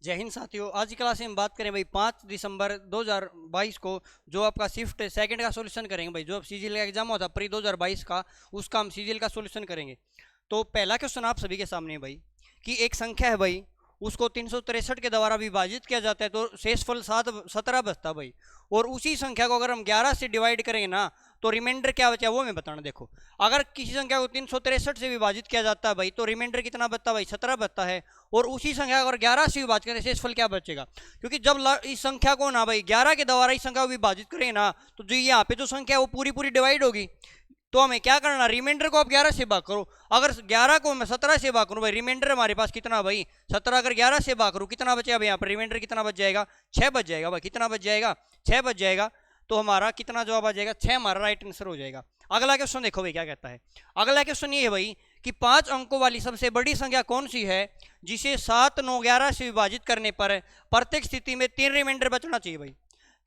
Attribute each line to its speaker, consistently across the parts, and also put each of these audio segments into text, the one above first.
Speaker 1: जय हिंद साथियों। आज की क्लास में हम बात करें भाई 5 दिसंबर 2022 को जो आपका शिफ्ट सेकंड का सॉल्यूशन करेंगे भाई। जो अब सीजीएल का एग्जाम होता प्री 2022 का, उसका हम सीजीएल का सॉल्यूशन करेंगे। तो पहला क्वेश्चन आप सभी के सामने है भाई कि एक संख्या है भाई, उसको 363 के द्वारा विभाजित किया जाता है तो शेषफल 17 बचता भाई। और उसी संख्या को अगर हम 11 से डिवाइड करेंगे ना तो रिमाइंडर क्या बचा वो मैं बताना। देखो, अगर किसी संख्या को 363 से विभाजित किया जाता है भाई तो रिमाइंडर कितना बचता भाई, 17 बचता है। और उसी संख्या को अगर 11 से विभाजित करें शेषफल क्या बचेगा, क्योंकि जब इस संख्या को ना भाई 11 के द्वारा इस संख्या को विभाजित करें ना तो जो यहाँ पे जो संख्या है वो पूरी पूरी डिवाइड होगी। तो हमें क्या करना, रिमाइंडर को आप 11 से भाग करो। अगर 11 को मैं 17 से भाग करूँ भाई, रिमाइंडर हमारे पास कितना भाई 17, अगर 11 से भाग करूँ कितना बचेगा भाई, यहाँ पर रिमाइंडर कितना बच जाएगा, 6 बच जाएगा भाई। कितना बच जाएगा, 6 बच जाएगा। तो हमारा कितना जवाब आ जाएगा, 6 हमारा राइट आंसर हो जाएगा। अगला क्वेश्चन देखो भाई क्या कहता है। अगला क्वेश्चन ये है भाई कि 5 अंकों वाली सबसे बड़ी संख्या कौन सी है जिसे 7, 9, 11 से विभाजित करने पर प्रत्येक स्थिति में 3 रिमाइंडर बचना चाहिए भाई।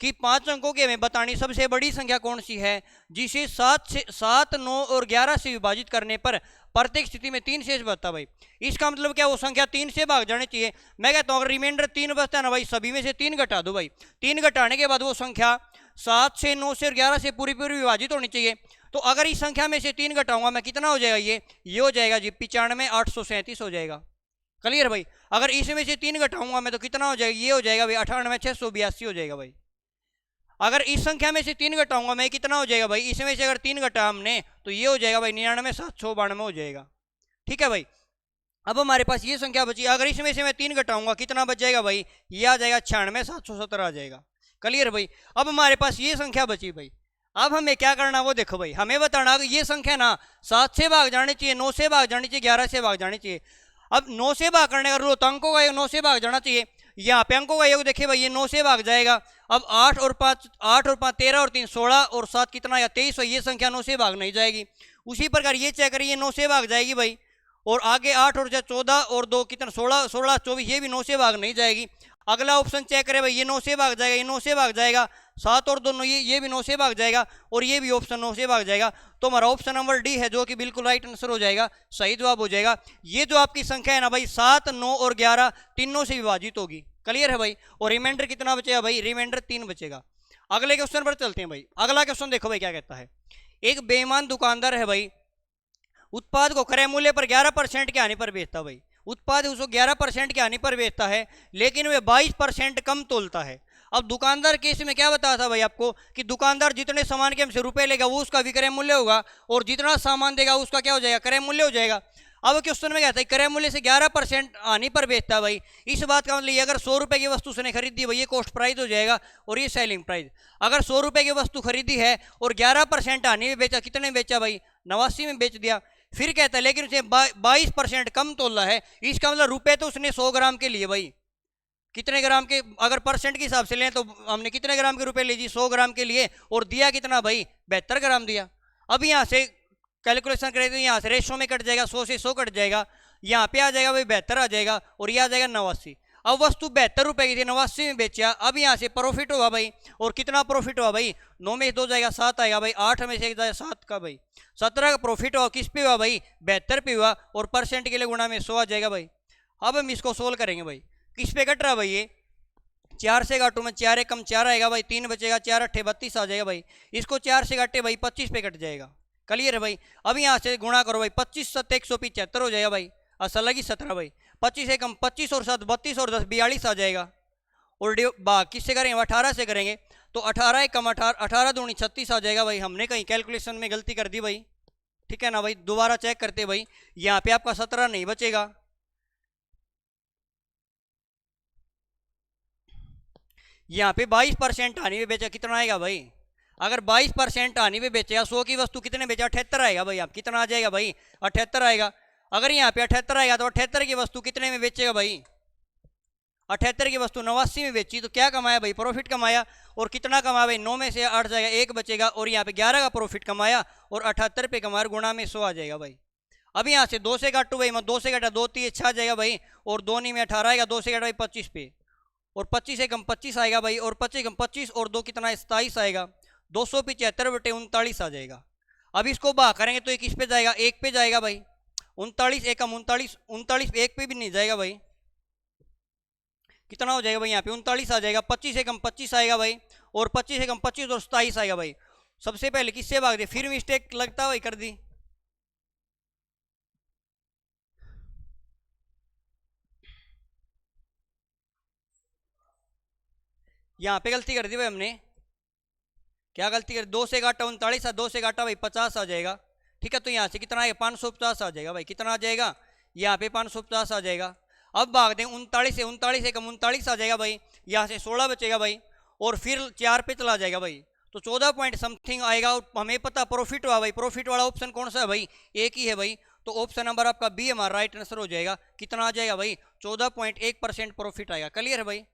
Speaker 1: कि 5 अंकों के हमें बतानी सबसे बड़ी संख्या कौन सी है जिसे 7, 9 और 11 से विभाजित करने पर प्रत्येक स्थिति में 3 शेष बचता भाई। इसका मतलब क्या, वो संख्या 3 से भाग जानी चाहिए। मैं कहता हूँ अगर रिमाइंडर 3 बचता है ना भाई, सभी में से 3 घटा दो भाई। 3 घटाने के बाद वो संख्या 7 से, 9 से और 11 से पूरी पूरी विभाजित होनी चाहिए। तो अगर इस संख्या में से 3 घटाऊंगा मैं, कितना हो जाएगा, ये हो जाएगा जी 95, 837 हो जाएगा। क्लियर भाई। अगर इसमें से 3 घटाऊंगा मैं तो कितना हो जाएगा, ये हो जाएगा भाई 98, 682 हो जाएगा भाई। अगर इस संख्या में से 3 घटाऊंगा मैं, कितना हो जाएगा भाई, इसमें से अगर 3 घटा हमने तो ये हो जाएगा भाई 99, 792 हो जाएगा। ठीक है भाई। अब हमारे पास ये संख्या बची, अगर इसमें से मैं 3 घटाऊंगा कितना बच जाएगा भाई, ये आ जाएगा 96, 717 आ जाएगा। क्लियर भाई। अब हमारे पास ये संख्या बची भाई। अब हमें क्या करना वो देखो भाई, हमें बताना ये संख्या ना 7 से भाग जानी चाहिए, 9 से भाग जानी चाहिए, 11 से भाग जानी चाहिए। अब 9 से भाग करने का रूल होता है, अंकों का 9 से भाग जाना चाहिए। यहाँ पे अंकों का योग देखिए भाई, ये 9 से भाग जाएगा। अब 8 और 5 13 और 3 16 और 7 कितना या 23 हो, ये संख्या 9 से भाग नहीं जाएगी। उसी प्रकार ये चेक करिए, 9 से भाग जाएगी भाई। और आगे 8 और 14 और 2 कितना 16, 16 24, ये भी 9 से भाग नहीं जाएगी। अगला ऑप्शन चेक करें भाई, ये 9 से भाग जाएगा, ये 9 से भाग जाएगा। 7 और 2 ये भी 9 से भाग जाएगा और ये भी ऑप्शन 9 से भाग जाएगा। तो हमारा ऑप्शन नंबर डी है जो कि बिल्कुल राइट आंसर हो जाएगा, सही जवाब हो जाएगा। ये जो आपकी संख्या है ना भाई 7, 9 और 11 तीनों से विभाजित होगी। क्लियर है भाई। और रिमाइंडर कितना बचेगा भाई, रिमाइंडर 3 बचेगा। अगले क्वेश्चन पर चलते हैं भाई। अगला क्वेश्चन देखो भाई क्या कहता है। एक बेईमान दुकानदार है भाई, उत्पाद को क्रय मूल्य पर 11% के आने पर बेचता भाई। उत्पाद उसको 11% के आने पर बेचता है लेकिन वे 22% कम तोलता है। अब दुकानदार केस में क्या बताया था भाई आपको कि दुकानदार जितने सामान के हमसे रुपए लेगा वो उसका विक्रय मूल्य होगा और जितना सामान देगा उसका क्या हो जाएगा, क्रय मूल्य हो जाएगा। अब क्वेश्चन में कहता है क्रय मूल्य से 11% आने पर बेचता है भाई। इस बात का मतलब ये, अगर 100 रुपए की वस्तु उसने खरीदी भाई, ये कॉस्ट प्राइस हो जाएगा और ये सेलिंग प्राइस। अगर 100 रुपए की वस्तु खरीदी है और 11% आने में बेचा, कितने में बेचा भाई, 89 में बेच दिया। फिर कहता है लेकिन उसे 22% कम तोला है। इसका मतलब रुपए तो उसने 100 ग्राम के लिए भाई, कितने ग्राम के, अगर परसेंट के हिसाब से लें तो हमने कितने ग्राम के रुपए लीजिए 100 ग्राम के लिए, और दिया कितना भाई 72 ग्राम दिया। अब यहाँ से कैलकुलेशन करें तो यहाँ से रेशो में कट जाएगा, 100 से 100 कट जाएगा, यहाँ पे आ जाएगा भाई 72 आ जाएगा और ये आ जाएगा 89। अब वस्तु 72 रुपए की थी, 89 में बेचा। अब यहाँ से प्रॉफिट होगा भाई, और कितना प्रॉफिट हुआ भाई, 9 में से 2 जाएगा 7 आएगा भाई, 8 में से 1 जाएगा 7 का भाई, 17 का प्रॉफिट हुआ। किस पे हुआ भाई, 72 पे हुआ, और परसेंट के लिए गुणा में 100 आ जाएगा भाई। अब हम इसको सोल्व करेंगे भाई, किस पे कट रहा भाई, ये 4 से काटू में 4 कम 4 आएगा भाई, 3 बचेगा, 4 8 32 आ जाएगा भाई। इसको 4 से काटे भाई 25 पे कट जाएगा। क्लियर है भाई। अब यहाँ से गुणा करो भाई, 25 7 175 हो जाएगा भाई, असल लगी 17 भाई। 25 से कम 25 और 7 32 और 10 42 आ जाएगा। और किससे करेंगे, 18 से करेंगे तो 18 कम 18 दूनी 36 आ जाएगा भाई। हमने कहीं कैलकुलेशन में गलती कर दी भाई, ठीक है ना भाई। दोबारा चेक करते भाई, यहाँ पे आपका 17 नहीं बचेगा, यहाँ पे 22% आने में बेचा, कितना आएगा भाई, अगर 22% आने में बेचेगा 100 की वस्तु कितने बेचा, 78 आएगा भाई। आप कितना आ जाएगा भाई, 78 आएगा। अगर यहाँ पे 78 आएगा तो 78 की वस्तु कितने में बेचेगा भाई, 78 की वस्तु 89 में बेची तो क्या कमाया भाई, प्रॉफिट कमाया। और कितना कमाया भाई, 9 में से 8 जाएगा, 1 बचेगा, और यहाँ पे 11 का प्रॉफिट कमाया और 78 पे कमाया, गुणा में 100 आ जाएगा भाई। अब यहाँ से 2 से काटू भाई, मैं 2 से काटा 2 3 6 आ जाएगा भाई, और 2 नहीं में 18 आएगा, 2 से काटा भाई 25 पे, और 25 से कम 25 आएगा भाई, और 25 कम 25 और 2 कितना 27 आएगा, 275/39 आ जाएगा। अब इसको भाग करेंगे तो ये किस पे जाएगा, 1 पे जाएगा भाई। 39 एकम 39, 39 1 पे भी नहीं जाएगा भाई, कितना हो जाएगा भाई यहाँ पे 39 आ जाएगा, 25 से कम 25 आएगा भाई, और 25 से कम 25 और 27 आएगा भाई। सबसे पहले किससे भाग दे, फिर मिस्टेक लगता भाई कर दी, यहाँ पे गलती कर दी भाई हमने। क्या गलती कर, 2 से काटा 39, 2 से काटा भाई 50 आ जाएगा। ठीक है, तो यहाँ से कितना आएगा 550 आ जाएगा भाई। कितना आ जाएगा यहाँ पे 550 आ जाएगा। अब भाग दें 39 से, 39 से कम 39 आ जाएगा भाई, यहाँ से 16 बचेगा भाई, और फिर 4 पे चला जाएगा भाई, तो 14 पॉइंट समथिंग आएगा। हमें पता प्रॉफिट हुआ भाई, प्रॉफिट वाला ऑप्शन कौन सा है भाई, एक ही है भाई, तो ऑप्शन नंबर आपका बी हमारा राइट आंसर हो जाएगा। कितना आ जाएगा भाई 14.1% प्रॉफिट आएगा। क्लियर है भाई।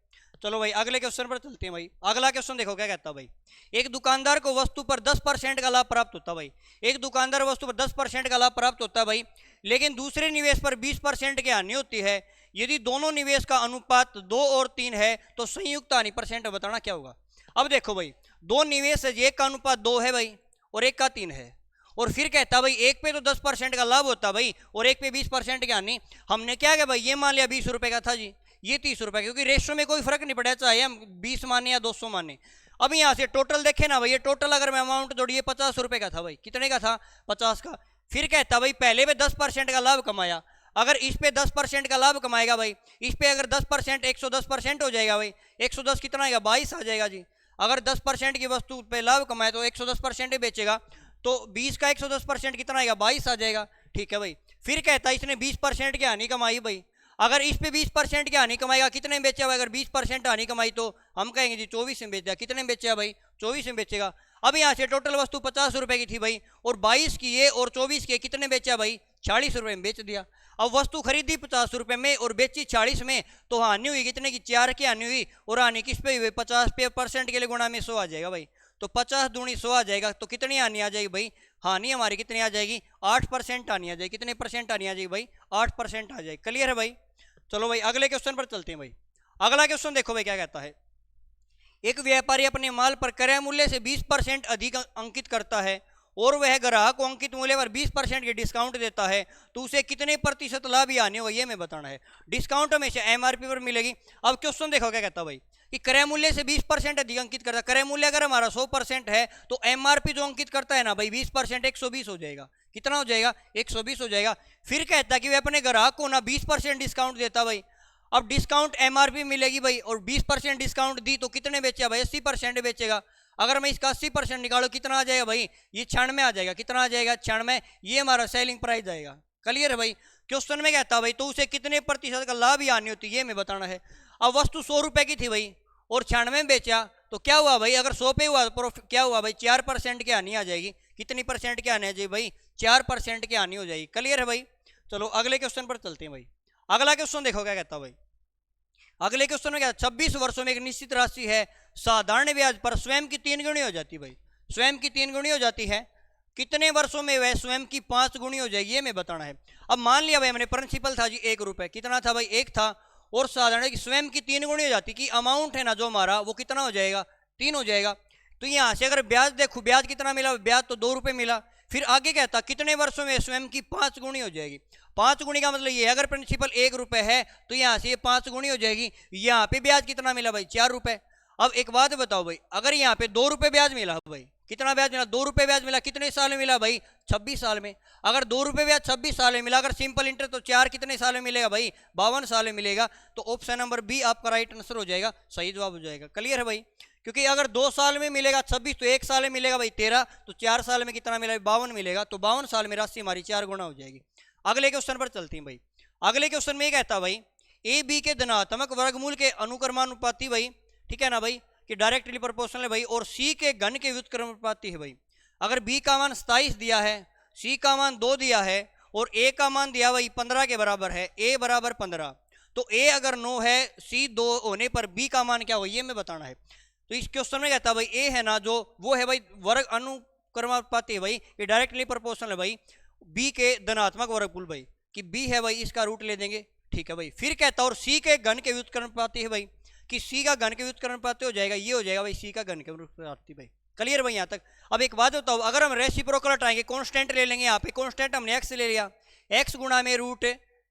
Speaker 1: चलो भाई अगले क्वेश्चन पर चलते हैं भाई। अगला क्वेश्चन देखो क्या कहता है भाई, एक दुकानदार को वस्तु पर 10% का लाभ प्राप्त होता है भाई। एक दुकानदार वस्तु पर 10% का लाभ प्राप्त होता है भाई, लेकिन दूसरे निवेश पर 20% की हानि होती है। यदि दोनों निवेश का अनुपात 2 और 3 है तो संयुक्त हानि परसेंट बताना क्या होगा। अब देखो भाई, दो निवेश है, एक का अनुपात 2 है भाई और एक का 3 है, और फिर कहता है भाई एक पे तो 10% का लाभ होता है भाई और एक पे 20% की हानि। हमने क्या किया भाई, ये मान लिया 20 रुपए का था जी, ये 30 रुपए, क्योंकि रेशो में कोई फर्क नहीं पड़ा, चाहे हम 20 माने या 200 माने। अब यहाँ से टोटल देखे ना भाई, ये टोटल अगर मैं अमाउंट जोड़िए 50 रुपए का था भाई, कितने का था 50 का। फिर कहता भाई पहले पे 10% का लाभ कमाया, अगर इस पे 10% का लाभ कमाएगा भाई, इस पे अगर 10% 110% हो जाएगा भाई, 110 कितना आएगा 22 आ जाएगा जी। अगर 10% की वस्तु पे लाभ कमाए तो 110% ही बेचेगा, तो 20 का 110% कितना आएगा 22 आ जाएगा। ठीक है भाई। फिर कहता है इसने 20% की हानि कमाई भाई, अगर इस पे 20% की हानि कमाएगा, कितने में बेचा भाई, अगर 20% हानि कमाई तो हम कहेंगे जी 24 में बेचा। कितने में बेचा भाई 24 में बेचेगा। अब यहाँ से टोटल वस्तु 50 रुपए की थी भाई, और 22 की है और 24 की, कितने बेचा भाई 40 रुपए में बेच दिया। अब वस्तु खरीदी 50 रुपए में और बेची 40 में, तो हानि हुई कितने की 4 की हानि हुई, और हानि किस पे हुई 50% के लिए गुणा में 100 आ जाएगा भाई, तो 50 दूनी 100 आ जाएगा। तो कितनी हानि आ जाएगी भाई, हानि हमारी कितनी आ जाएगी 8% हानि आ जाएगी। कितने परसेंट हानि आ जाएगी भाई 8% आ जाएगी। क्लियर है भाई। चलो भाई अगले क्वेश्चन पर चलते हैं भाई। अगला क्वेश्चन देखो भाई क्या कहता है, एक व्यापारी अपने माल पर क्रय मूल्य से 20% अधिक अंकित करता है और वह ग्राहक को अंकित मूल्य पर 20% की डिस्काउंट देता है, तो उसे कितने प्रतिशत लाभ या हानि होगा ये मैं बताना है। डिस्काउंट हमेशा एमआरपी पर मिलेगी। अब क्वेश्चन देखो क्या कहता है भाई, कि क्रय मूल्य से 20% अधिक अंकित करता है। क्रय मूल्य अगर हमारा 100% है तो एमआरपी जो अंकित करता है ना भाई 20% 120 हो जाएगा। कितना हो जाएगा 120 हो जाएगा। फिर कहता है कि वह अपने ग्राहक को ना 20% डिस्काउंट देता भाई। अब डिस्काउंट एमआरपी मिलेगी भाई, और 20% डिस्काउंट दी तो कितने बेचेगा भाई 80% बेचेगा। अगर मैं इसका 80% निकालो कितना आ जाएगा भाई, ये 96 आ जाएगा। कितना आ जाएगा 96, ये हमारा सेलिंग प्राइस आएगा। क्लियर है भाई। क्वेश्चन में कहता भाई तो उसे कितने प्रतिशत का लाभ या हानि होती है ये मैं बताना है। अब वस्तु 100 रुपए की थी भाई और 96 में बेचा, तो क्या हुआ भाई, अगर 100 पे हुआ तो क्या हुआ भाई 4% की हानि आ जाएगी। कितनी परसेंट की हानि आ जाएगी भाई 4% की हानि हो जाएगी। क्लियर है भाई। चलो अगले क्वेश्चन पर चलते हैं भाई। अगला क्वेश्चन देखो क्या कहता भाई, अगले क्वेश्चन में क्या 26 वर्षों में एक निश्चित राशि है साधारण ब्याज पर स्वयं की 3 गुनी हो जाती है भाई, स्वयं की 3 गुनी हो जाती है। कितने वर्षों में वह स्वयं की 5 गुनी हो जाएगी ये मैं बताना है। अब मान लिया भाई हमने प्रिंसिपल था जी 1 रुपए, कितना था भाई 1 था, और साधारण की स्वयं की 3 गुनी हो जाती, कि अमाउंट है ना जो हमारा वो कितना हो जाएगा 3 हो जाएगा। तो यहाँ से अगर ब्याज देखो, ब्याज कितना मिला, ब्याज तो 2 रुपए मिला। फिर आगे कहता कितने वर्षों में स्वयं की 5 गुनी हो जाएगी। 5 गुनी का मतलब ये अगर प्रिंसिपल 1 रुपए है तो यहाँ से ये 5 गुनी हो जाएगी। यहाँ पे ब्याज कितना मिला भाई 4 रुपए। अब एक बात बताओ भाई, अगर यहाँ पे 2 रुपए ब्याज मिला भाई, कितना ब्याज मिला 2 रुपए ब्याज मिला, कितने साल में मिला भाई 26 साल में। अगर 2 रुपए ब्याज 26 साल में मिला, अगर सिंपल इंटरेस्ट तो 4 कितने साल में मिलेगा भाई 52 साल में मिलेगा। तो ऑप्शन नंबर बी आपका राइट आंसर हो जाएगा, सही जवाब हो जाएगा। क्लियर है भाई। क्योंकि अगर 2 साल में मिलेगा 26 तो 1 साल में मिलेगा भाई 13, तो 4 साल में कितना मिलेगा 52 मिलेगा, तो 52 साल में राशि हमारी 4 गुना हो जाएगी। अगले क्वेश्चन पर चलते हैं भाई। अगले क्वेश्चन में ये कहता भाई ए बी के धनात्मक वर्गमूल के अनुक्रमानुपाती भाई, ठीक है ना भाई, कि डायरेक्टली प्रोपोर्शनल है भाई, और सी के घन के व्युत्क्रमानुपाती है भाई। अगर बी का मान 27 दिया है, सी का मान 2 दिया है, और ए का मान दिया भाई 15 के बराबर है, ए बराबर 15, तो ए अगर 9 है, सी 2 होने पर बी का मान क्या हो ये मैं बताना है। तो इस क्वेश्चन में कहता है भाई ए है ना जो वो है भाई वर्ग अनुक्रमानुपाती है भाई, ये डायरेक्टली प्रोपोर्शनल है भाई बी के धनात्मक वर्गमूल भाई, कि बी है भाई इसका रूट ले देंगे। ठीक है भाई। फिर कहता है और सी के घन के व्युत्क्रमानुपाती है भाई, कि सी का घन के व्युत्क्रमानुपाती हो जाएगा, ये हो जाएगा भाई सी का घन के व्युत्क्रमानुपाती भाई। क्लियर भाई यहाँ तक। अब एक बात बताओ, अगर हम रेसिप्रोकल हटाएंगे कांस्टेंट ले लेंगे, यहाँ पे कांस्टेंट हमने एक्स ले लिया, एक्स गुणा में रूट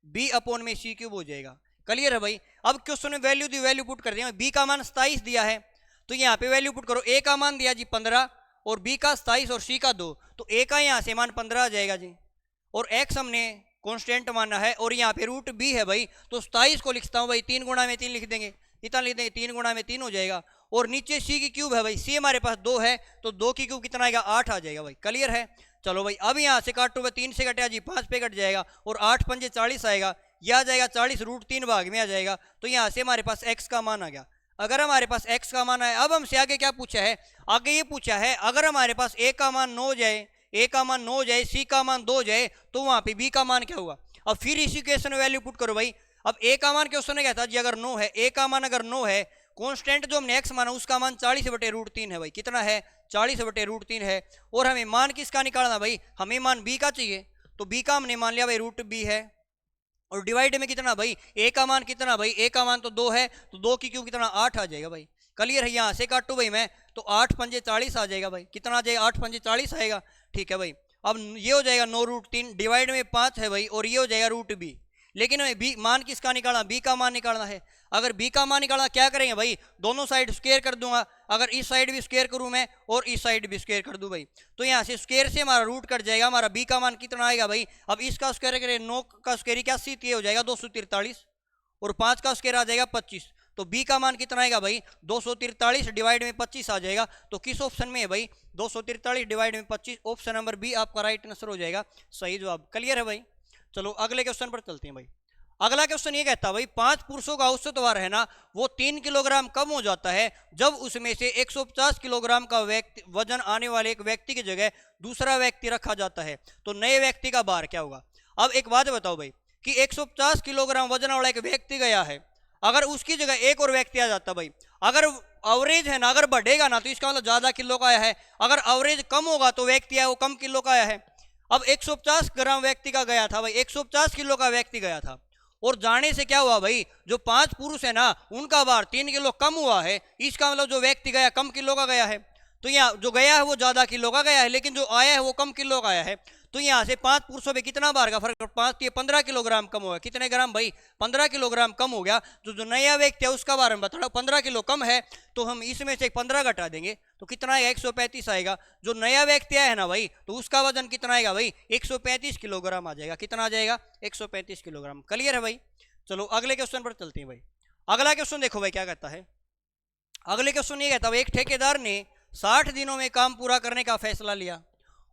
Speaker 1: बी अपॉन में सी क्यूब हो जाएगा। क्लियर है भाई। अब क्वेश्चन में वैल्यू दी, वैल्यू पुट कर दिया। बी का मान 27 दिया है तो यहाँ पे वैल्यू पुट करो। ए का मान दिया जी 15 और बी का 27 और सी का 2, तो ए का यहाँ से मान 15 आ जाएगा जी, और एक्स हमने कांस्टेंट माना है और यहाँ पे रूट बी है भाई, तो 27 को लिखता हूँ भाई, 3 गुणा में 3 लिख देंगे, इतना लिख देंगे, 3 गुणा में 3 हो जाएगा। और नीचे सी की क्यूब है भाई, सी हमारे पास 2 है तो 2 की क्यूब कितना आएगा, 8 आ जाएगा भाई। क्लियर है। चलो भाई अब यहाँ से काटो भाई, 3 से कटेगा जी 5 पे कट जाएगा और 8 पंजे 40 आएगा, यह आ जाएगा 40 रूट 3 भाग में आ जाएगा। तो यहाँ से हमारे पास x का मान आ गया। अगर हमारे पास x का मान है, अब हमसे आगे क्या पूछा है, आगे ये पूछा है अगर हमारे पास a का मान 9 जाए, a का मान 9 जाए, c का मान 2 जाए, तो वहां पे b का मान क्या हुआ। अब फिर इसी क्वेश्चन में वैल्यू पुट करो भाई। अब a का मान क्वेश्चन ने क्या था जी, अगर 9 है, a का मान अगर 9 है, कांस्टेंट जो हमने x माना उसका मान 40 बटे रूट 3 है भाई, कितना है 40 बटे रूट 3 है। और हमें मान किसका निकालना भाई, हमें मान b का चाहिए, तो b का हमने मान लिया भाई रूट b है, और डिवाइड में कितना भाई, a का मान कितना भाई, a का मान तो 2 है, तो 2 की क्यूब कितना 8 आ जाएगा भाई। क्लियर है। यहाँ से काटू भाई मैं, तो 8 पंजे 40 आ जाएगा भाई, कितना आ जाएगा 8 पंजे 40 आएगा। ठीक है भाई। अब ये हो जाएगा 9 रूट 3 डिवाइड में 5 है भाई, और ये हो जाएगा रूट b। लेकिन हमें बी मान किसका निकालना, बी का मान निकालना है। अगर बी का मान निकालना क्या करेंगे भाई, दोनों साइड स्क्वायर कर दूंगा, अगर इस साइड भी स्क्वायर करूं मैं और इस साइड भी स्क्वायर कर दूं भाई, तो यहाँ से स्क्वायर से हमारा रूट कट जाएगा, हमारा बी का मान कितना आएगा भाई। अब इसका स्क्वायर करें, 9 का स्क्वायर क्या सीधी हो जाएगा 243, और 5 का स्क्वायर आ जाएगा 25, तो बी का मान कितना आएगा भाई 243 डिवाइड में 25 आ जाएगा। तो किस ऑप्शन में है भाई 243 डिवाइड में 25, ऑप्शन नंबर बी आपका राइट आंसर हो जाएगा, सही जवाब। क्लियर है भाई। चलो अगले क्वेश्चन पर चलते हैं भाई। अगला क्वेश्चन ये कहता है भाई 5 पुरुषों का औसत भार है ना, वो 3 किलोग्राम कम हो जाता है जब उसमें से 150 किलोग्राम का वजन आने वाले एक व्यक्ति की जगह दूसरा व्यक्ति रखा जाता है, तो नए व्यक्ति का भार क्या होगा। अब एक बात बताओ भाई कि 150 किलोग्राम वजन वाला एक व्यक्ति गया है, अगर उसकी जगह एक और व्यक्ति आ जाता भाई, अगर एवरेज है ना, अगर बढ़ेगा ना तो इसका मतलब ज्यादा किलो का आया है, अगर एवरेज कम होगा तो व्यक्ति है वो कम किलो का आया है। अब 150 ग्राम व्यक्ति का गया था भाई, 150 किलो का व्यक्ति गया था, और जाने से क्या हुआ भाई, जो 5 पुरुष है ना उनका भार 3 किलो कम हुआ है, इसका मतलब जो व्यक्ति गया कम किलो का गया है। तो यहाँ जो गया है वो ज्यादा किलो का गया है, लेकिन जो आया है वो कम किलो का आया है। तो यहाँ से 5 पुरुषों में कितना भार का फर्क, 5 ये 15 किलोग्राम कम हो गया। कितने ग्राम भाई, 15 किलोग्राम कम हो गया। तो जो नया व्यक्ति है उसका भार हम बता रहा हूँ 15 किलो कम है, तो हम इसमें से 15 घटा देंगे तो कितना आएगा 135 आएगा। जो नया व्यक्ति आया है ना भाई, तो उसका वजन कितना आएगा भाई 135 किलोग्राम आ जाएगा। कितना आ जाएगा 135 किलोग्राम। क्लियर है भाई। चलो अगले क्वेश्चन पर चलते हैं भाई। अगला क्वेश्चन देखो भाई क्या कहता है। अगले क्वेश्चन ये कहता है एक ठेकेदार ने 60 दिनों में काम पूरा करने का फैसला लिया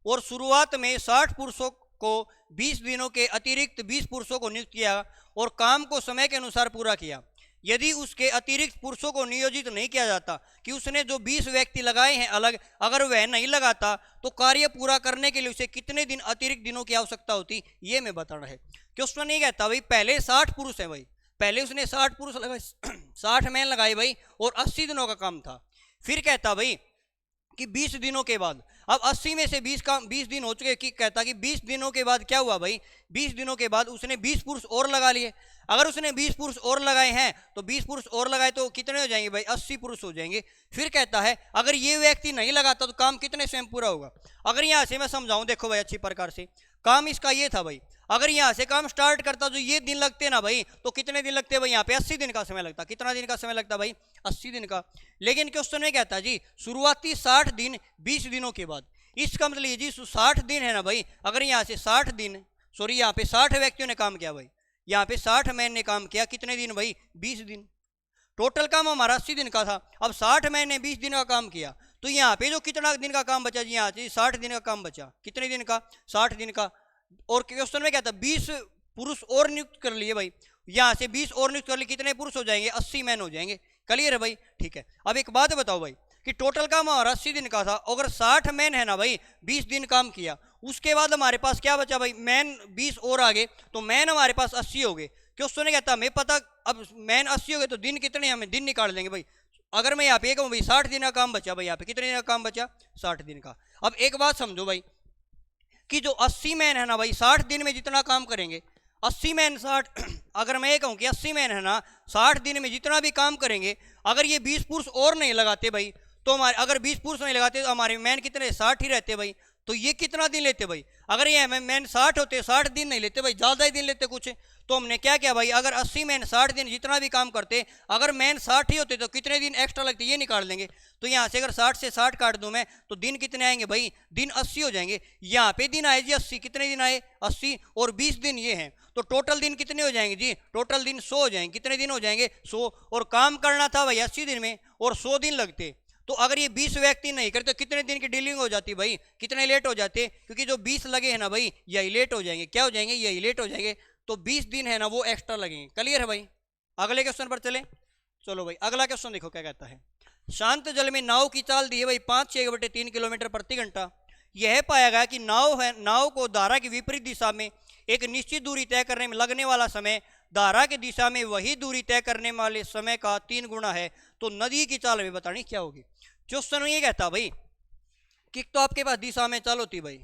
Speaker 1: और शुरुआत में 60 पुरुषों को 20 दिनों के अतिरिक्त 20 पुरुषों को नियुक्त किया और काम को समय के अनुसार पूरा किया। यदि उसके अतिरिक्त पुरुषों को नियोजित नहीं किया जाता कि उसने जो 20 व्यक्ति लगाए हैं अलग, अगर वह नहीं लगाता तो कार्य पूरा करने के लिए उसे कितने दिन अतिरिक्त दिनों की आवश्यकता होती, ये मैं बताना है। क्वेश्चन नहीं कहता भाई पहले 60 पुरुष है भाई, पहले उसने 60 पुरुष लगाए 60 मैन लगाए भाई और 80 दिनों का काम था। फिर कहता भाई कि 20 दिनों के बाद, अब 80 में से 20 दिन हो चुके, कि कहता कि 20 दिनों के बाद क्या हुआ भाई, 20 दिनों के बाद उसने 20 पुरुष और लगा लिए। अगर उसने 20 पुरुष और लगाए हैं तो 20 पुरुष और लगाए तो कितने हो जाएंगे भाई 80 पुरुष हो जाएंगे। फिर कहता है अगर ये व्यक्ति नहीं लगाता तो काम कितने स्वयं पूरा होगा। अगर यहाँ से मैं समझाऊं देखो भाई अच्छी प्रकार से, काम इसका ये था भाई, अगर यहाँ से काम स्टार्ट करता जो ये दिन लगते ना भाई, तो कितने दिन लगते भाई यहाँ पे 80 दिन का समय लगता। कितना दिन का समय लगता भाई 80 दिन का। लेकिन क्वेश्चन में कहता जी शुरुआती 60 दिन 20 दिनों के बाद, इसका मतलब ये जी 60 दिन है ना भाई, अगर यहाँ से 60 दिन सॉरी यहाँ पे 60 व्यक्तियों ने काम किया भाई, यहाँ पे 60 मैन ने काम किया, कितने दिन भाई 20 दिन। टोटल काम हमारा 80 दिन का था, अब 60 मैन ने 20 दिन का काम किया, तो यहाँ पे जो कितना दिन का काम बचा जी, यहाँ से 60 दिन का काम बचा। कितने दिन का 60 दिन का। और क्वेश्चन में क्या था 20 पुरुष और नियुक्त कर लिए भाई, यहाँ से 20 और नियुक्त कर लिए, कितने पुरुष हो जाएंगे 80 मैन हो जाएंगे। क्लियर है भाई। ठीक है। अब एक बात बताओ भाई कि टोटल काम हमारा 80 दिन का था, अगर 60 मैन है ना भाई 20 दिन काम किया, उसके बाद हमारे पास क्या बचा भाई, मैन 20 और आ गए, तो मैन हमारे पास 80 हो गए। क्वेश्चन ने कहता हमें पता, अब मैन 80 हो गए तो दिन कितने, हमें दिन निकाल लेंगे भाई। अगर मैं यहाँ पे कहूँ भाई 60 दिन का काम बचा भाई, यहाँ पे कितने दिन का काम बचा 60 दिन का। अब एक बात समझो भाई कि जो 80 मैन है ना भाई 60 दिन में जितना काम करेंगे, 80 मैन 60 अगर मैं ये कहूँ कि 80 मैन है ना 60 दिन में जितना भी काम करेंगे, अगर ये 20 पुरुष और नहीं लगाते भाई, तो हमारे अगर 20 पुरुष नहीं लगाते तो हमारे मैन कितने 60 ही रहते भाई। तो ये कितना दिन लेते भाई, अगर ये मैन 60 होते 60 दिन नहीं लेते भाई, ज़्यादा ही दिन लेते कुछ। तो हमने क्या किया भाई, अगर 80 में 60 दिन जितना भी काम करते, अगर मेन 60 ही होते तो कितने दिन एक्स्ट्रा लगते ये निकाल लेंगे। तो यहाँ से अगर 60 से 60 काट दूं मैं तो दिन कितने आएंगे भाई, दिन 80 हो जाएंगे। यहाँ पे दिन आए जी 80, कितने दिन आए 80, और 20 दिन ये हैं, तो टोटल दिन कितने हो जाएंगे जी, टोटल दिन 100 हो जाएंगे। कितने दिन हो जाएंगे 100, और काम करना था भाई 80 दिन में और 100 दिन लगते। तो अगर ये 20 व्यक्ति नहीं करते तो कितने दिन की डीलिंग हो जाती भाई, कितने लेट हो जाते, क्योंकि जो 20 लगे हैं ना भाई यही लेट हो जाएंगे। क्या हो जाएंगे, यही लेट हो जाएंगे। तो 20 दिन है ना वो एक्स्ट्रा लगेंगे। क्लियर है भाई। अगले क्वेश्चन पर चले। चलो भाई अगला क्वेश्चन देखो क्या कहता है। शांत जल में नाव की चाल दी है भाई 5/6/3 किलोमीटर प्रति घंटा। यह पाया गया कि नाव को धारा की विपरीत दिशा में एक निश्चित दूरी तय करने में लगने वाला समय धारा की दिशा में वही दूरी तय करने वाले समय का 3 गुना है। तो नदी की चाल में बतानी क्या होगी। क्वेश्चन में ये कहता भाई कि तो आपके पास दिशा में चाल होती भाई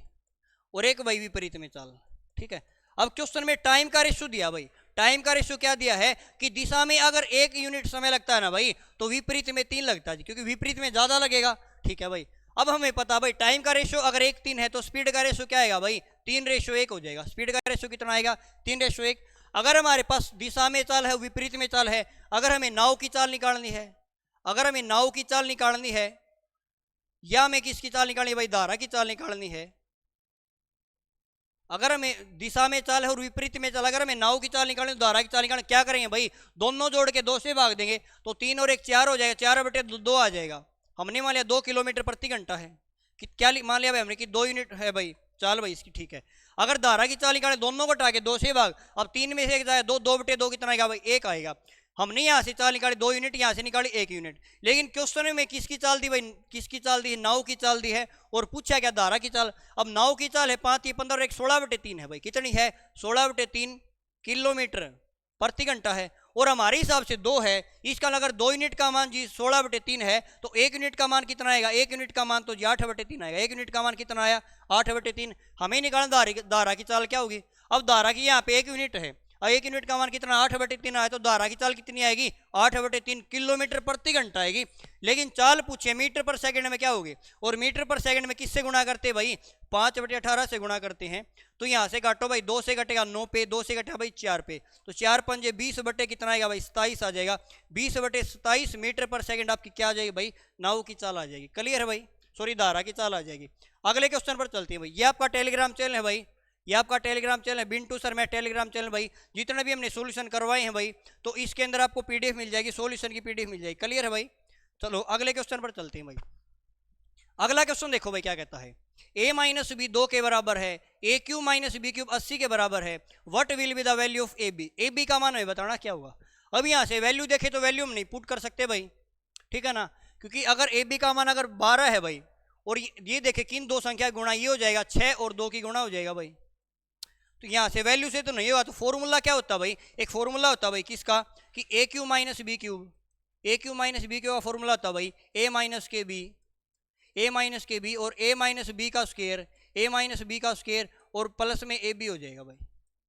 Speaker 1: और एक भाई विपरीत में चाल, ठीक है। अब क्वेश्चन में टाइम का रेशियो दिया भाई, टाइम का रेशियो क्या दिया है कि दिशा में अगर 1 यूनिट समय लगता है ना भाई तो विपरीत में 3 लगता है जी, क्योंकि विपरीत में ज्यादा लगेगा, ठीक है भाई। अब हमें पता भाई टाइम का रेशियो अगर 1:3 है तो स्पीड का रेशियो क्या आएगा भाई 3:1 हो जाएगा। स्पीड का रेशियो कितना आएगा 3:1। अगर हमारे पास दिशा में चाल है विपरीत में चाल है, अगर हमें नाव की चाल निकालनी है, अगर हमें नाव की चाल निकालनी है या हमें किसकी चाल निकालनी है भाई, धारा की चाल निकालनी है। अगर हमें दिशा में चाल है और विपरीत में चाल, अगर हमें नाव की चाल निकालनी है तो धारा की चाल निकालनी, क्या करेंगे भाई दोनों जोड़ के 2 से भाग देंगे तो 3 और 1 4 हो जाएगा, 4/2 आ जाएगा। हमने मान लिया 2 किलोमीटर प्रति घंटा है कि क्या मान लिया भाई हमने कि 2 यूनिट है भाई चाल भाई इसकी, ठीक है। अगर धारा की चाल निकाले दोनों को हटा के 2 से भाग, अब 3 में से 1 जाए 2, 2/2 कितना आएगा भाई 1 आएगा। हमने यहाँ से चाल निकाली 2 यूनिट, यहाँ से निकाली 1 यूनिट। लेकिन क्वेश्चन में किसकी चाल दी भाई, किसकी चाल दी है, नाव की चाल दी है और पूछा क्या धारा की चाल। अब नाव की चाल है 5 × 15 और 1 16/3 है भाई, कितनी है 16/3 किलोमीटर प्रति घंटा है। और हमारे हिसाब से 2 है, इसका अगर 2 यूनिट का मान जी 16/3 है तो 1 यूनिट का मान कितना आएगा, 1 यूनिट का मान तो जी 8/3 आएगा। 1 यूनिट का मान कितना आया 8/3। हमें निकालना धारा की चाल क्या होगी। अब धारा की यहाँ पे 1 यूनिट है और 1 यूनिट का मान कितना 8/3 आया, तो धारा की चाल कितनी आएगी 8/3 किलोमीटर प्रति घंटा आएगी। लेकिन चाल पूछे मीटर पर सेकंड में क्या होगी, और मीटर पर सेकंड में किससे गुणा करते हैं भाई 5/18 से गुणा करते हैं। तो यहाँ से काटो भाई 2 से घटेगा 9 पे, 2 से घटेगा भाई 4 पे, तो 4 पंजे 20 बटे कितना आएगा भाई 27 आ जाएगा। 20/27 मीटर पर सेकंड आपकी क्या आ जाएगी भाई नाव की चाल आ जाएगी। क्लियर है भाई, सॉरी धारा की चाल आ जाएगी। अगले क्वेश्चन पर चलते हैं भाई। ये आपका टेलीग्राम चैनल है भाई, ये आपका टेलीग्राम चैनल है बिंटू सर मैं टेलीग्राम चैनल भाई। जितने भी हमने सॉल्यूशन करवाए हैं भाई तो इसके अंदर आपको पीडीएफ मिल जाएगी, सॉल्यूशन की पीडीएफ मिल जाएगी। क्लियर है भाई। चलो अगले क्वेश्चन पर चलते हैं भाई। अगला क्वेश्चन देखो भाई क्या कहता है। a - b 2 के बराबर है, a³ - b³ 80 के बराबर है। What will be the value of ab। ab का मान हमें बताना क्या होगा। अब यहाँ से वैल्यू देखे तो वैल्यू हम नहीं पुट कर सकते भाई, ठीक है ना, क्योंकि अगर ab का मान अगर 12 है भाई और ये देखे किन दो संख्या गुणा, ये हो जाएगा 6 और 2 की गुणा हो जाएगा भाई। तो यहाँ से वैल्यू से तो नहीं होगा, तो फॉर्मूला क्या होता है भाई, एक फॉर्मूला होता है भाई किसका कि a³ - b³, a³ - b³ का फॉर्मूला होता है भाई a - kb, a - kb और a - b का स्क्वायर, a - b का स्क्वायर और प्लस में ab हो जाएगा भाई,